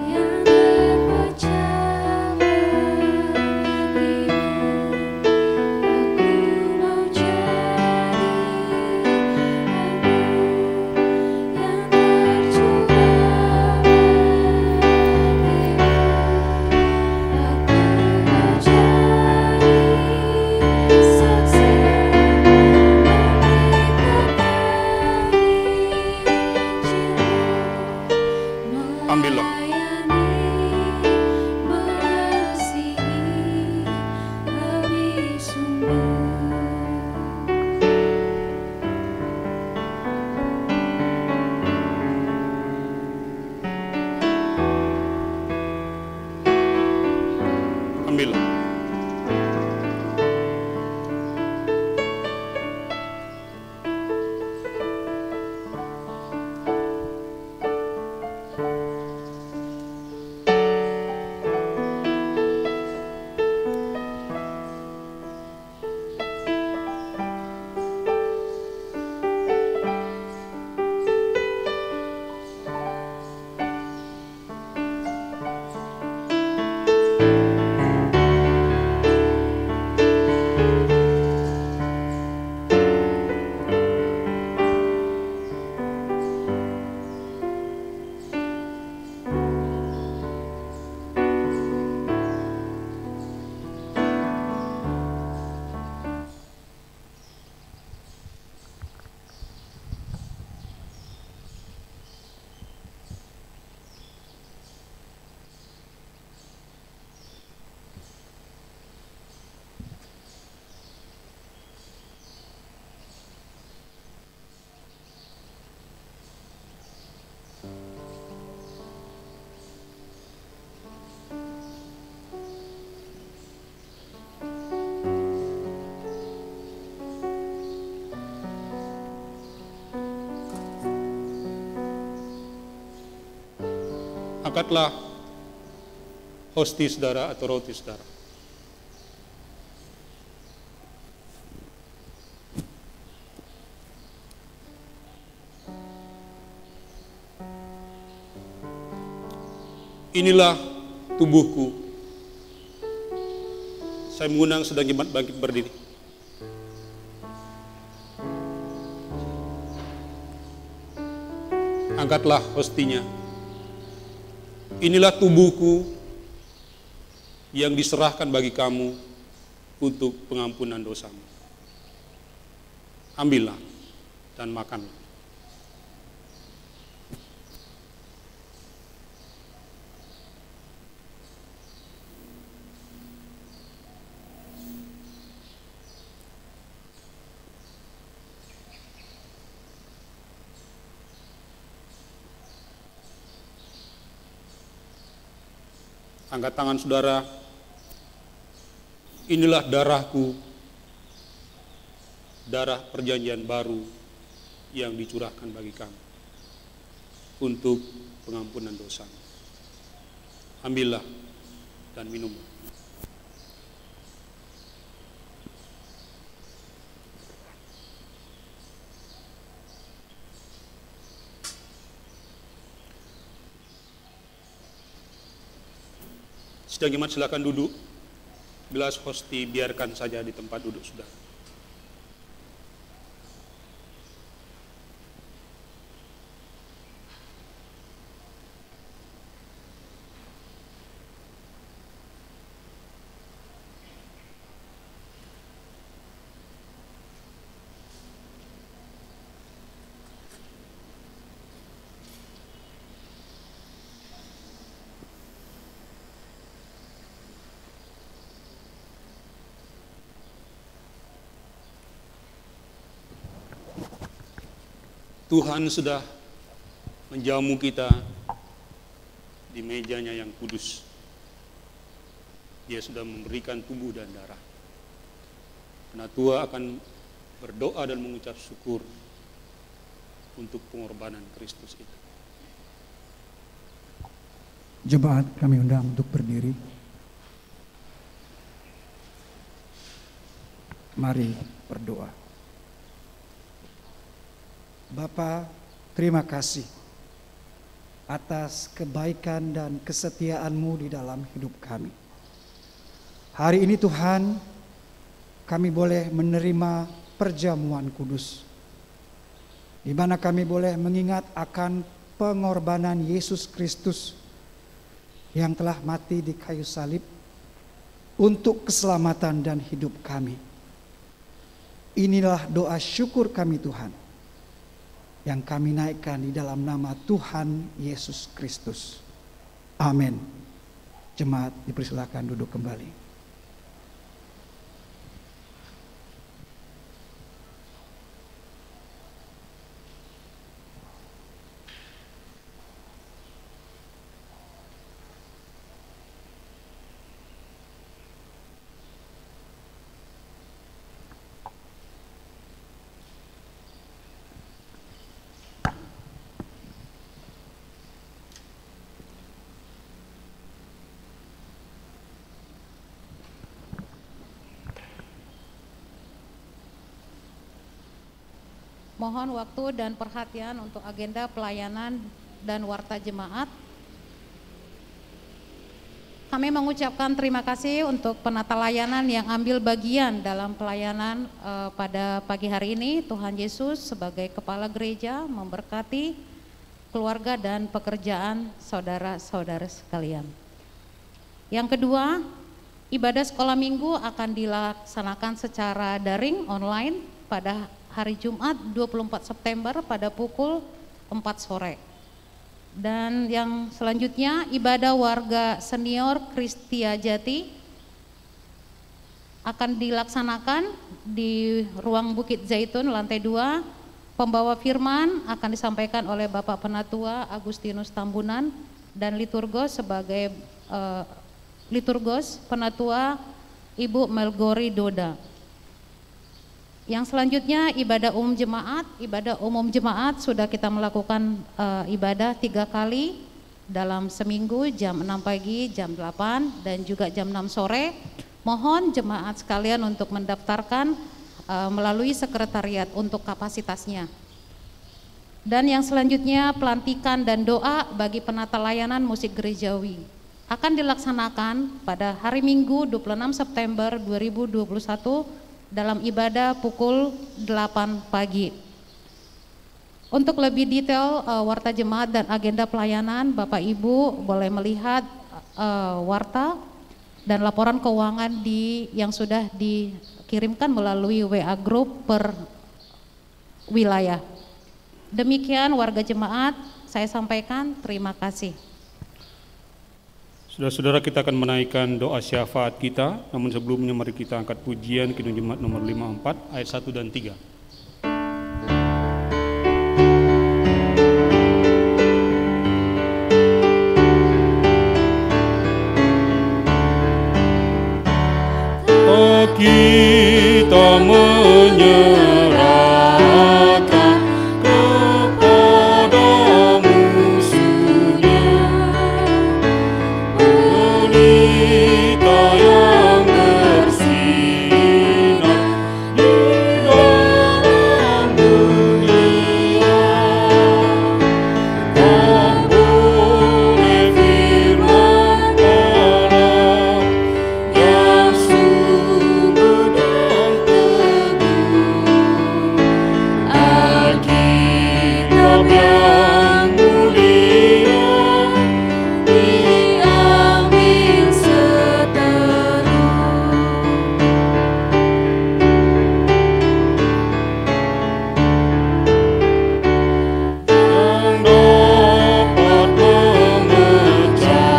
yang terpecah bagimu. Aku mau jadi anggur yang tercurah bagimu. Aku mau jadi saksi memberitakan Injilmu, Ambillah. melayani, mengasihi lebih sungguh. Ambil. Angkatlah hostis saudara atau roti saudara. Inilah tubuhku. Saya mengundang sedang jemaat bangkit berdiri. Angkatlah hostinya. Inilah tubuhku yang diserahkan bagi kamu untuk pengampunan dosamu. Ambillah dan makanlah. Angkat tangan saudara. Inilah darahku, darah perjanjian baru yang dicurahkan bagi kamu untuk pengampunan dosa. Ambillah dan minumlah. Sidang jemaat silakan duduk. Gelas hosti biarkan saja di tempat duduk saudara. Tuhan sudah menjamu kita di mejanya yang kudus. Dia sudah memberikan tubuh dan darah. Penatua akan berdoa dan mengucap syukur untuk pengorbanan Kristus itu. Jemaat kami undang untuk berdiri. Mari berdoa. Bapa, terima kasih atas kebaikan dan kesetiaan-Mu di dalam hidup kami. Hari ini Tuhan, kami boleh menerima perjamuan kudus, di mana kami boleh mengingat akan pengorbanan Yesus Kristus yang telah mati di kayu salib untuk keselamatan dan hidup kami. Inilah doa syukur kami Tuhan, yang kami naikkan di dalam nama Tuhan Yesus Kristus. Amin. Jemaat dipersilakan duduk kembali. Mohon waktu dan perhatian untuk agenda pelayanan dan warta jemaat. Kami mengucapkan terima kasih untuk penata layanan yang ambil bagian dalam pelayanan pada pagi hari ini. Tuhan Yesus sebagai kepala gereja memberkati keluarga dan pekerjaan saudara-saudara sekalian. Yang kedua, ibadah sekolah minggu akan dilaksanakan secara daring online pada hari Jumat 24 September pada pukul 4 sore. Dan yang selanjutnya ibadah warga senior Kristia Jati akan dilaksanakan di ruang Bukit Zaitun lantai 2. Pembawa firman akan disampaikan oleh Bapak Penatua Agustinus Tambunan dan liturgos sebagai liturgos Penatua Ibu Melgori Doda. Yang selanjutnya ibadah umum jemaat. Ibadah umum jemaat sudah kita melakukan ibadah 3 kali dalam seminggu jam 6 pagi, jam 8 dan juga jam 6 sore. Mohon jemaat sekalian untuk mendaftarkan melalui sekretariat untuk kapasitasnya. Dan yang selanjutnya pelantikan dan doa bagi penata layanan musik gerejawi akan dilaksanakan pada hari Minggu 26 September 2021 dalam ibadah pukul 8 pagi. Untuk lebih detail warta jemaat dan agenda pelayanan, Bapak Ibu boleh melihat warta dan laporan keuangan yang sudah dikirimkan melalui WA Group per wilayah. Demikian warga jemaat, saya sampaikan, terima kasih. Saudara-saudara, kita akan menaikkan doa syafaat kita, namun sebelumnya mari kita angkat pujian Kidung Jemaat nomor 54 ayat 1 dan 3. Kita menyerahkan kepadamu sunya pelita yang bersinar di dalam dunia. Kau boleh firman Allah yang sungguh dan teguh, Alkitab yang mulia diambil seterus. Yang dapat memecahkan segala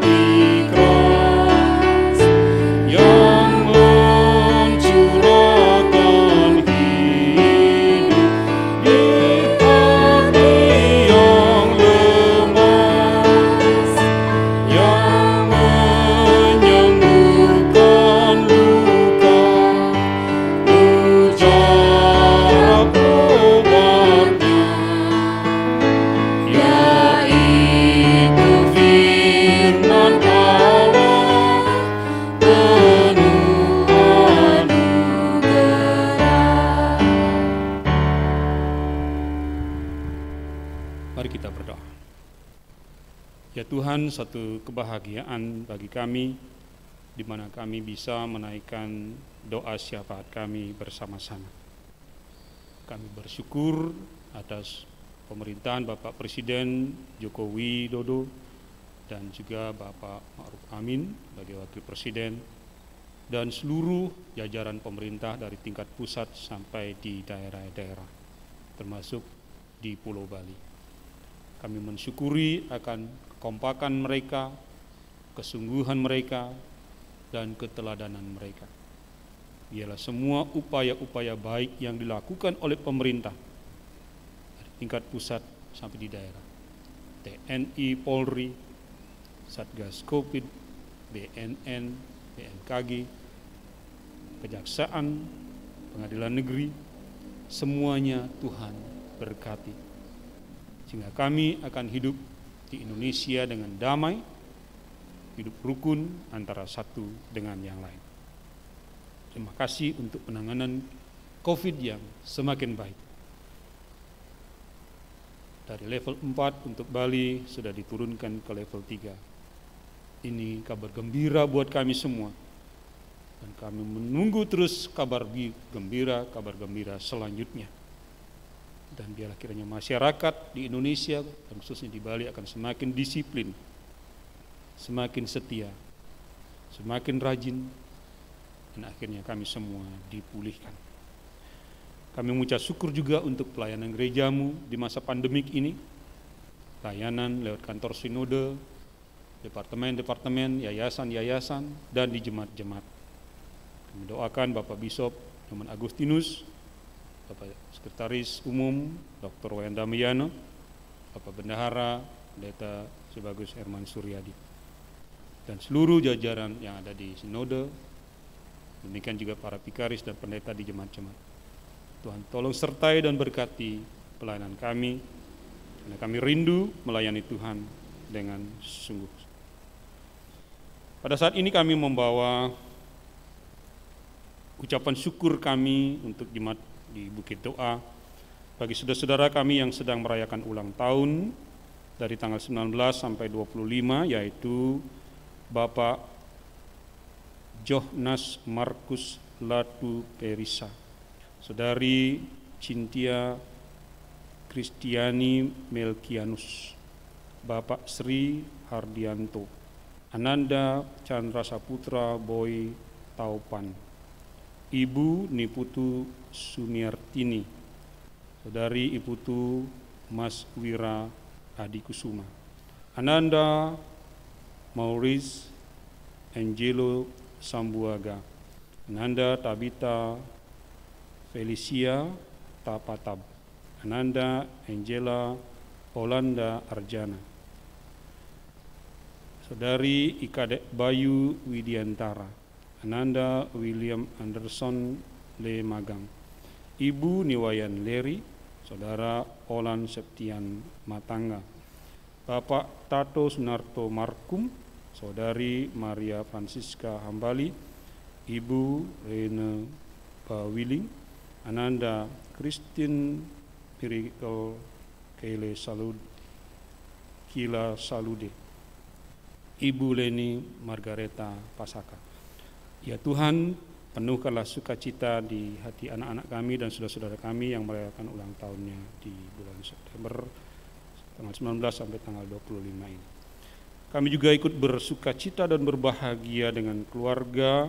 hati keras, yang mencurahkan hidup di hati yang lemas, yang menyembuhkan luka, mujarab obatnya, yaitu firman Allah penuh anugerah. Mari kita berdoa. Ya Tuhan, satu kebahagiaan bagi kami di mana kami bisa menaikkan doa syafaat kami bersama-sama. Kami bersyukur atas pemerintahan Bapak Presiden Joko Widodo dan juga Bapak Ma'ruf Amin sebagai Wakil Presiden dan seluruh jajaran pemerintah dari tingkat pusat sampai di daerah-daerah, termasuk di Pulau Bali. Kami mensyukuri akan kekompakan mereka, kesungguhan mereka, dan keteladanan mereka. Biarlah semua upaya-upaya baik yang dilakukan oleh pemerintah dari tingkat pusat sampai di daerah, TNI, Polri, Satgas Covid, BNN, BMKG, Kejaksaan, Pengadilan Negeri, semuanya Tuhan berkati. Sehingga kami akan hidup di Indonesia dengan damai, hidup rukun antara satu dengan yang lain. Terima kasih untuk penanganan COVID yang semakin baik. Dari level 4 untuk Bali sudah diturunkan ke level 3. Ini kabar gembira buat kami semua. Dan kami menunggu terus kabar gembira selanjutnya. Dan biarlah kiranya masyarakat di Indonesia dan khususnya di Bali akan semakin disiplin, semakin setia, semakin rajin, dan akhirnya kami semua dipulihkan. Kami mengucap syukur juga untuk pelayanan gerejamu di masa pandemik ini, layanan lewat kantor sinode, departemen-departemen, yayasan-yayasan, dan di jemaat-jemaat. Kami doakan Bapak Bishop Nyoman Agustinus, Bapak Sekretaris Umum Dr. Wayan Damiano, Bapak Bendahara Pendeta Sebagus Herman Suryadi, dan seluruh jajaran yang ada di sinode, demikian juga para pikaris dan pendeta di jemaat-jemaat. Tuhan tolong sertai dan berkati pelayanan kami, karena kami rindu melayani Tuhan dengan sungguh. Pada saat ini kami membawa ucapan syukur kami untuk jemaat di Bukit Doa bagi saudara-saudara kami yang sedang merayakan ulang tahun dari tanggal 19 sampai 25, yaitu Bapak Jonas Markus Latu Perisa, Saudari Cintia Kristiani Melkianus, Bapak Sri Hardianto, Ananda Chandra Saputra Boy Taupan, Ibu Niputu Sumiartini, Saudari Iputu Mas Wira Adikusuma, Ananda Maurice Angelo Sambuaga, Ananda Tabita Felicia Tapatab, Ananda Angela Olanda Arjana, Saudari Ikadek Bayu Widiantara, Ananda William Anderson Le Magang, Ibu Niwayan Leri, Saudara Olan Septian Matangga, Bapak Tato Sunarto Markum, Saudari Maria Francisca Hambali, Ibu Rene Bawiling, Ananda Christine Miracle Kele Kila Salude, Ibu Leni Margareta Pasaka. Ya Tuhan, penuhkanlah sukacita di hati anak-anak kami dan saudara-saudara kami yang merayakan ulang tahunnya di bulan September tanggal 19 sampai tanggal 25 ini. Kami juga ikut bersukacita dan berbahagia dengan keluarga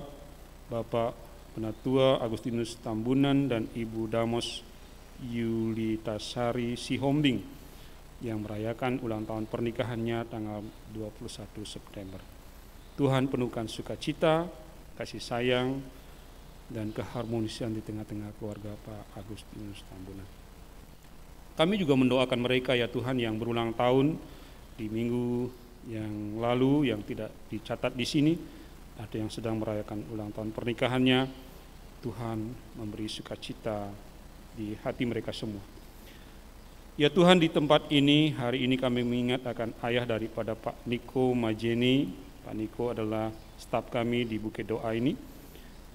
Bapak Penatua Agustinus Tambunan dan Ibu Damos Yulitasari Sihombing yang merayakan ulang tahun pernikahannya tanggal 21 September. Tuhan penuhkan sukacita, kasih sayang, dan keharmonisian di tengah-tengah keluarga Pak Agustinus Tambunan. Kami juga mendoakan mereka ya Tuhan yang berulang tahun di minggu yang lalu yang tidak dicatat di sini, ada yang sedang merayakan ulang tahun pernikahannya. Tuhan memberi sukacita di hati mereka semua. Ya Tuhan, di tempat ini hari ini kami mengingat akan ayah daripada Pak Niko Majeni. Pak Niko adalah staf kami di Bukit Doa ini,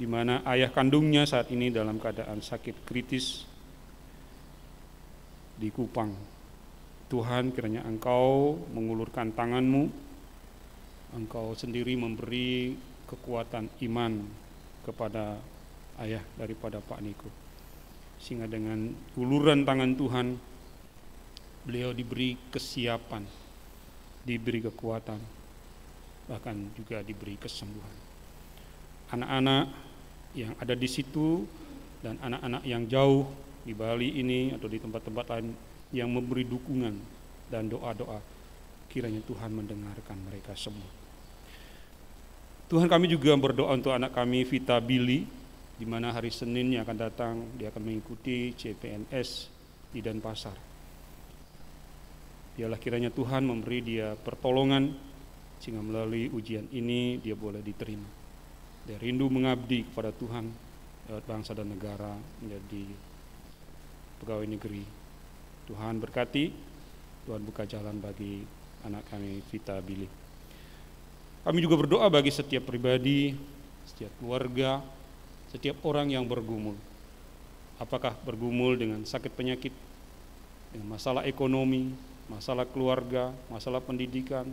di mana ayah kandungnya saat ini dalam keadaan sakit kritis di Kupang. Tuhan, kiranya Engkau mengulurkan tangan-Mu, Engkau sendiri memberi kekuatan iman kepada ayah daripada Pak Niko, sehingga dengan uluran tangan Tuhan beliau diberi kesiapan, diberi kekuatan, bahkan juga diberi kesembuhan. Anak-anak yang ada di situ dan anak-anak yang jauh di Bali ini atau di tempat-tempat lain yang memberi dukungan dan doa-doa, kiranya Tuhan mendengarkan mereka semua. Tuhan, kami juga berdoa untuk anak kami Vita Billy, di mana hari Senin yang akan datang dia akan mengikuti CPNS di Denpasar. Biarlah kiranya Tuhan memberi dia pertolongan sehingga melalui ujian ini dia boleh diterima. Dia rindu mengabdi kepada Tuhan lewat bangsa dan negara, menjadi pegawai negeri. Tuhan berkati, Tuhan buka jalan bagi anak kami Vita Billy. Kami juga berdoa bagi setiap pribadi, setiap keluarga, setiap orang yang bergumul. Apakah bergumul dengan sakit penyakit, dengan masalah ekonomi, masalah keluarga, masalah pendidikan,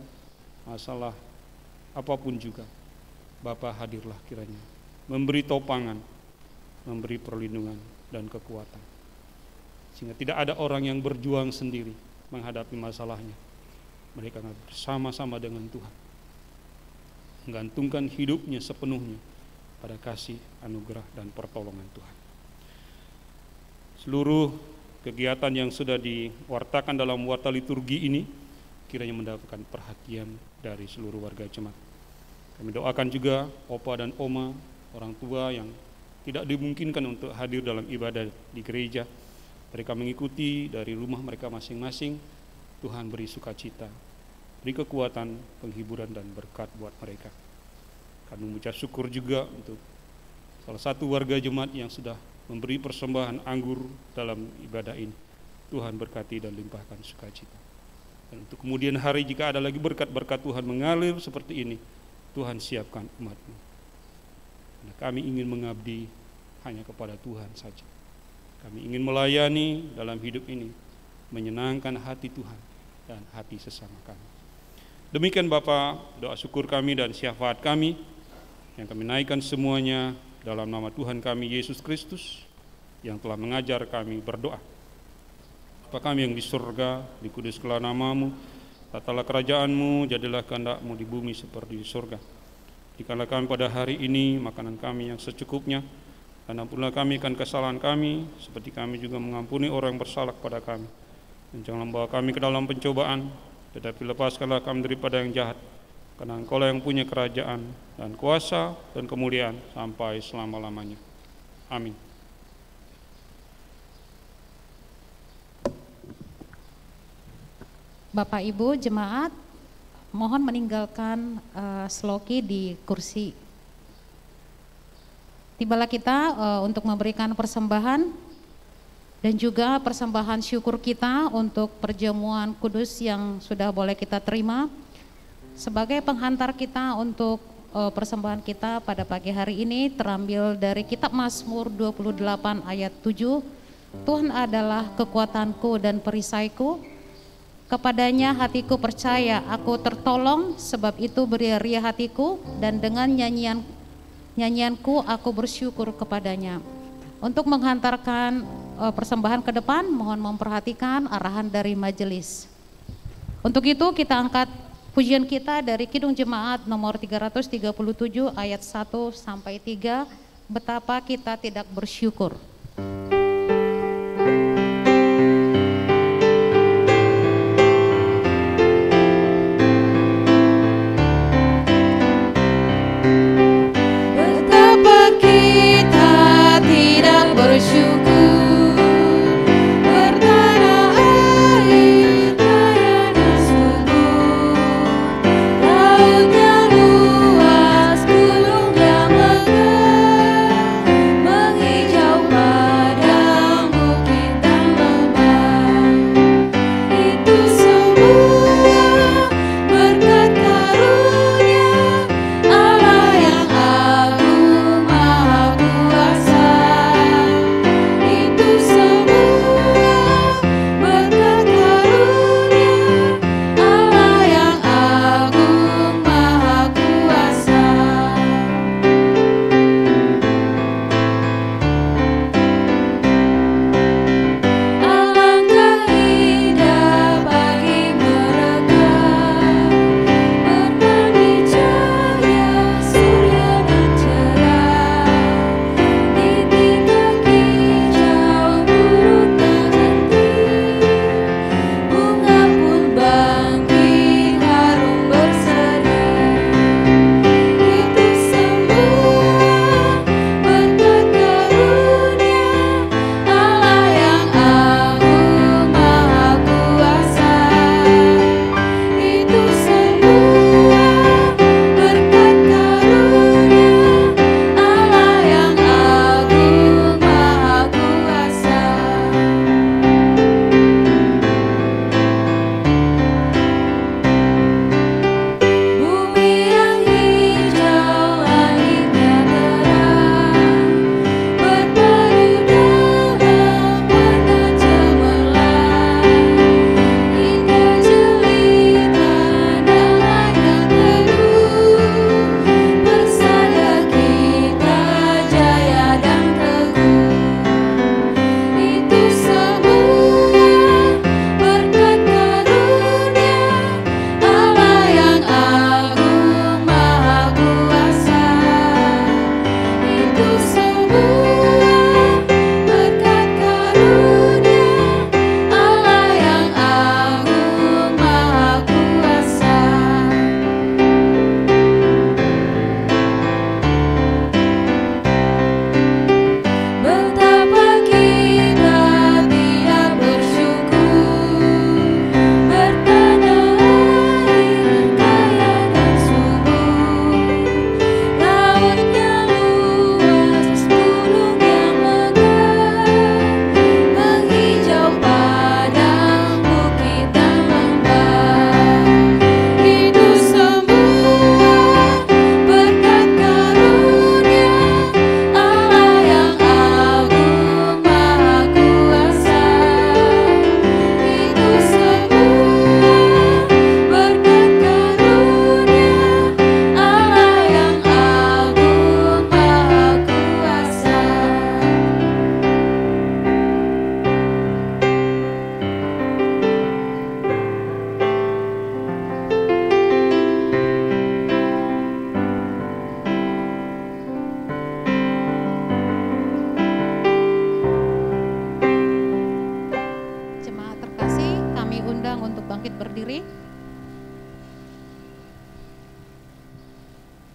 masalah apapun juga. Bapa, hadirlah kiranya, memberi topangan, memberi perlindungan dan kekuatan, sehingga tidak ada orang yang berjuang sendiri menghadapi masalahnya. Mereka bersama-sama dengan Tuhan, menggantungkan hidupnya sepenuhnya pada kasih, anugerah, dan pertolongan Tuhan. Seluruh kegiatan yang sudah diwartakan dalam warta liturgi ini kiranya mendapatkan perhatian dari seluruh warga jemaat. Kami doakan juga opa dan oma, orang tua yang tidak dimungkinkan untuk hadir dalam ibadah di gereja. Mereka mengikuti dari rumah mereka masing-masing. Tuhan beri sukacita, beri kekuatan, penghiburan, dan berkat buat mereka. Kami mengucap syukur juga untuk salah satu warga jemaat yang sudah memberi persembahan anggur dalam ibadah ini. Tuhan berkati dan limpahkan sukacita. Dan untuk kemudian hari jika ada lagi berkat-berkat Tuhan mengalir seperti ini, Tuhan siapkan umat-Mu. Karena kami ingin mengabdi hanya kepada Tuhan saja. Kami ingin melayani dalam hidup ini, menyenangkan hati Tuhan dan hati sesama kami. Demikian Bapa, doa syukur kami dan syafaat kami yang kami naikkan semuanya dalam nama Tuhan kami Yesus Kristus yang telah mengajar kami berdoa. Bapa kami yang di surga, dikuduskanlah namamu, tatalah kerajaan-Mu, jadilah kehendak-Mu di bumi seperti di surga. Berikanlah kami pada hari ini makanan kami yang secukupnya, dan ampunilah kami akan kesalahan kami, seperti kami juga mengampuni orang yang bersalah kepada kami. Dan janganlah membawa kami ke dalam pencobaan, tetapi lepaskanlah kami daripada yang jahat, karena Engkau-lah yang punya kerajaan dan kuasa dan kemuliaan sampai selama-lamanya. Amin. Bapak Ibu jemaat, mohon meninggalkan sloki di kursi. Tibalah kita untuk memberikan persembahan dan juga persembahan syukur kita untuk perjamuan kudus yang sudah boleh kita terima. Sebagai penghantar kita untuk persembahan kita pada pagi hari ini terambil dari kitab Mazmur 28 ayat 7. Tuhan adalah kekuatanku dan perisaiku. Kepadanya hatiku percaya, aku tertolong, sebab itu beria-ria hatiku, dan dengan nyanyianku aku bersyukur kepadanya. Untuk menghantarkan persembahan ke depan, mohon memperhatikan arahan dari majelis. Untuk itu kita angkat pujian kita dari Kidung Jemaat nomor 337 ayat 1 sampai 3, betapa kita tidak bersyukur. Menghijau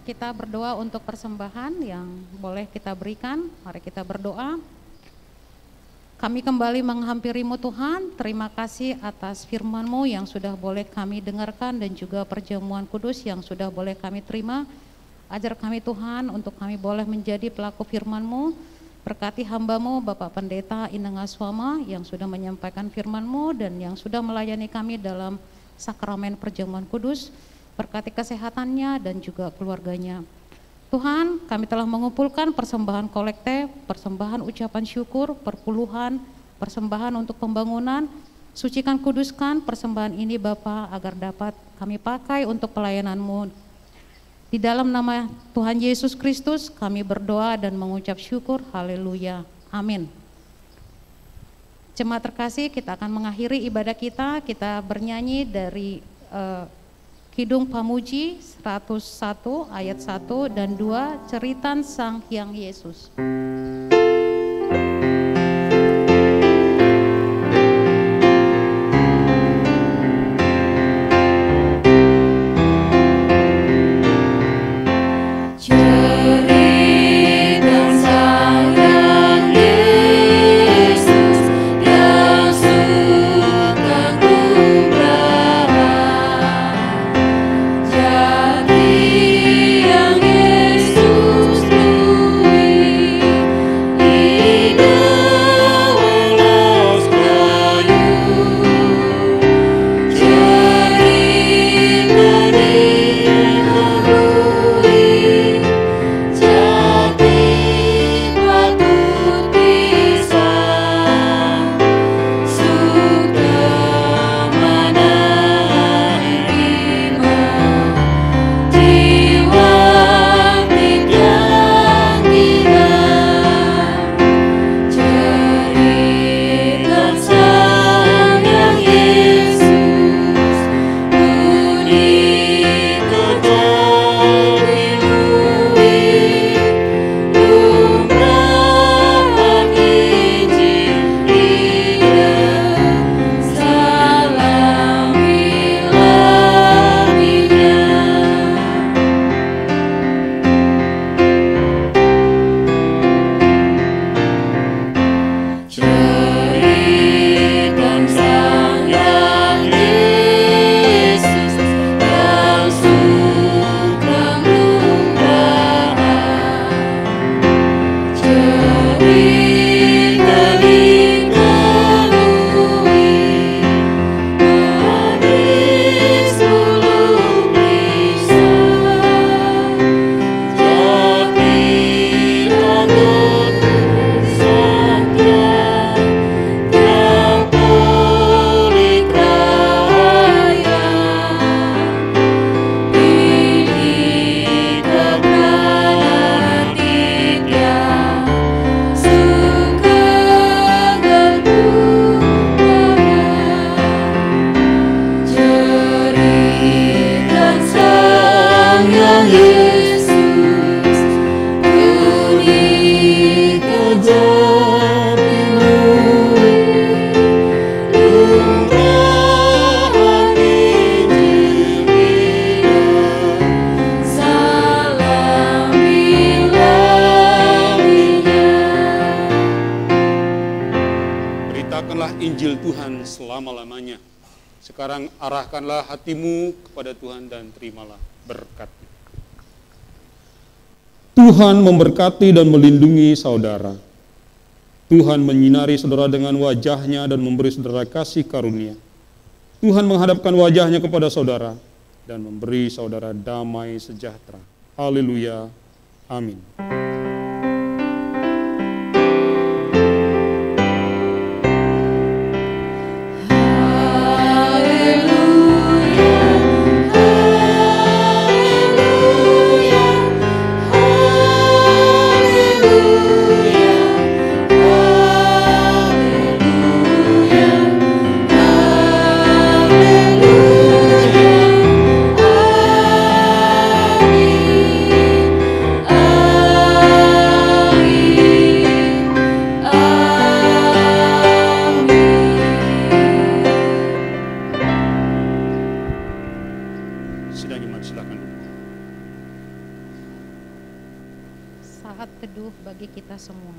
kita berdoa untuk persembahan yang boleh kita berikan. Mari kita berdoa. Kami kembali menghampirimu Tuhan, terima kasih atas firman-Mu yang sudah boleh kami dengarkan dan juga perjamuan kudus yang sudah boleh kami terima. Ajar kami Tuhan untuk kami boleh menjadi pelaku firman-Mu. Berkati hamba-Mu Bapak Pendeta Ineng Aswama yang sudah menyampaikan firman-Mu dan yang sudah melayani kami dalam sakramen perjamuan kudus. Berkati kesehatannya dan juga keluarganya. Tuhan, kami telah mengumpulkan persembahan kolekte, persembahan ucapan syukur, perpuluhan, persembahan untuk pembangunan. Sucikan, kuduskan persembahan ini Bapa agar dapat kami pakai untuk pelayanan-Mu. Di dalam nama Tuhan Yesus Kristus kami berdoa dan mengucap syukur. Haleluya. Amin. Jemaat terkasih, kita akan mengakhiri ibadah kita. Kita bernyanyi dari Kidung Pamuji 101 ayat 1 dan 2, Ceritan Sang Hyang Yesus. Injil Tuhan selama-lamanya. Sekarang arahkanlah hatimu kepada Tuhan dan terimalah berkat. Tuhan memberkati dan melindungi saudara. Tuhan menyinari saudara dengan wajah-Nya dan memberi saudara kasih karunia. Tuhan menghadapkan wajah-Nya kepada saudara dan memberi saudara damai sejahtera. Haleluya. Amin. Haleluya. saat teduh bagi kita semua.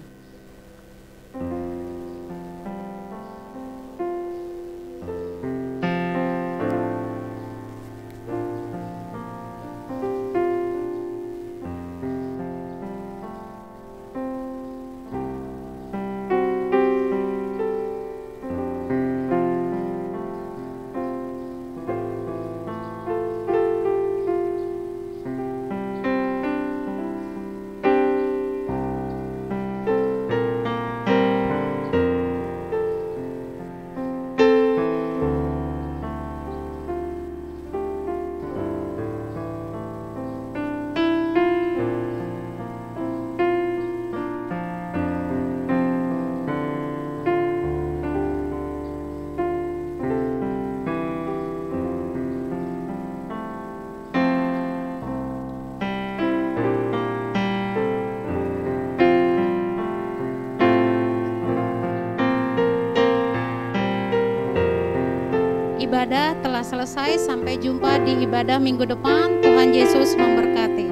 Ibadah telah selesai, sampai jumpa di ibadah minggu depan. Tuhan Yesus memberkati.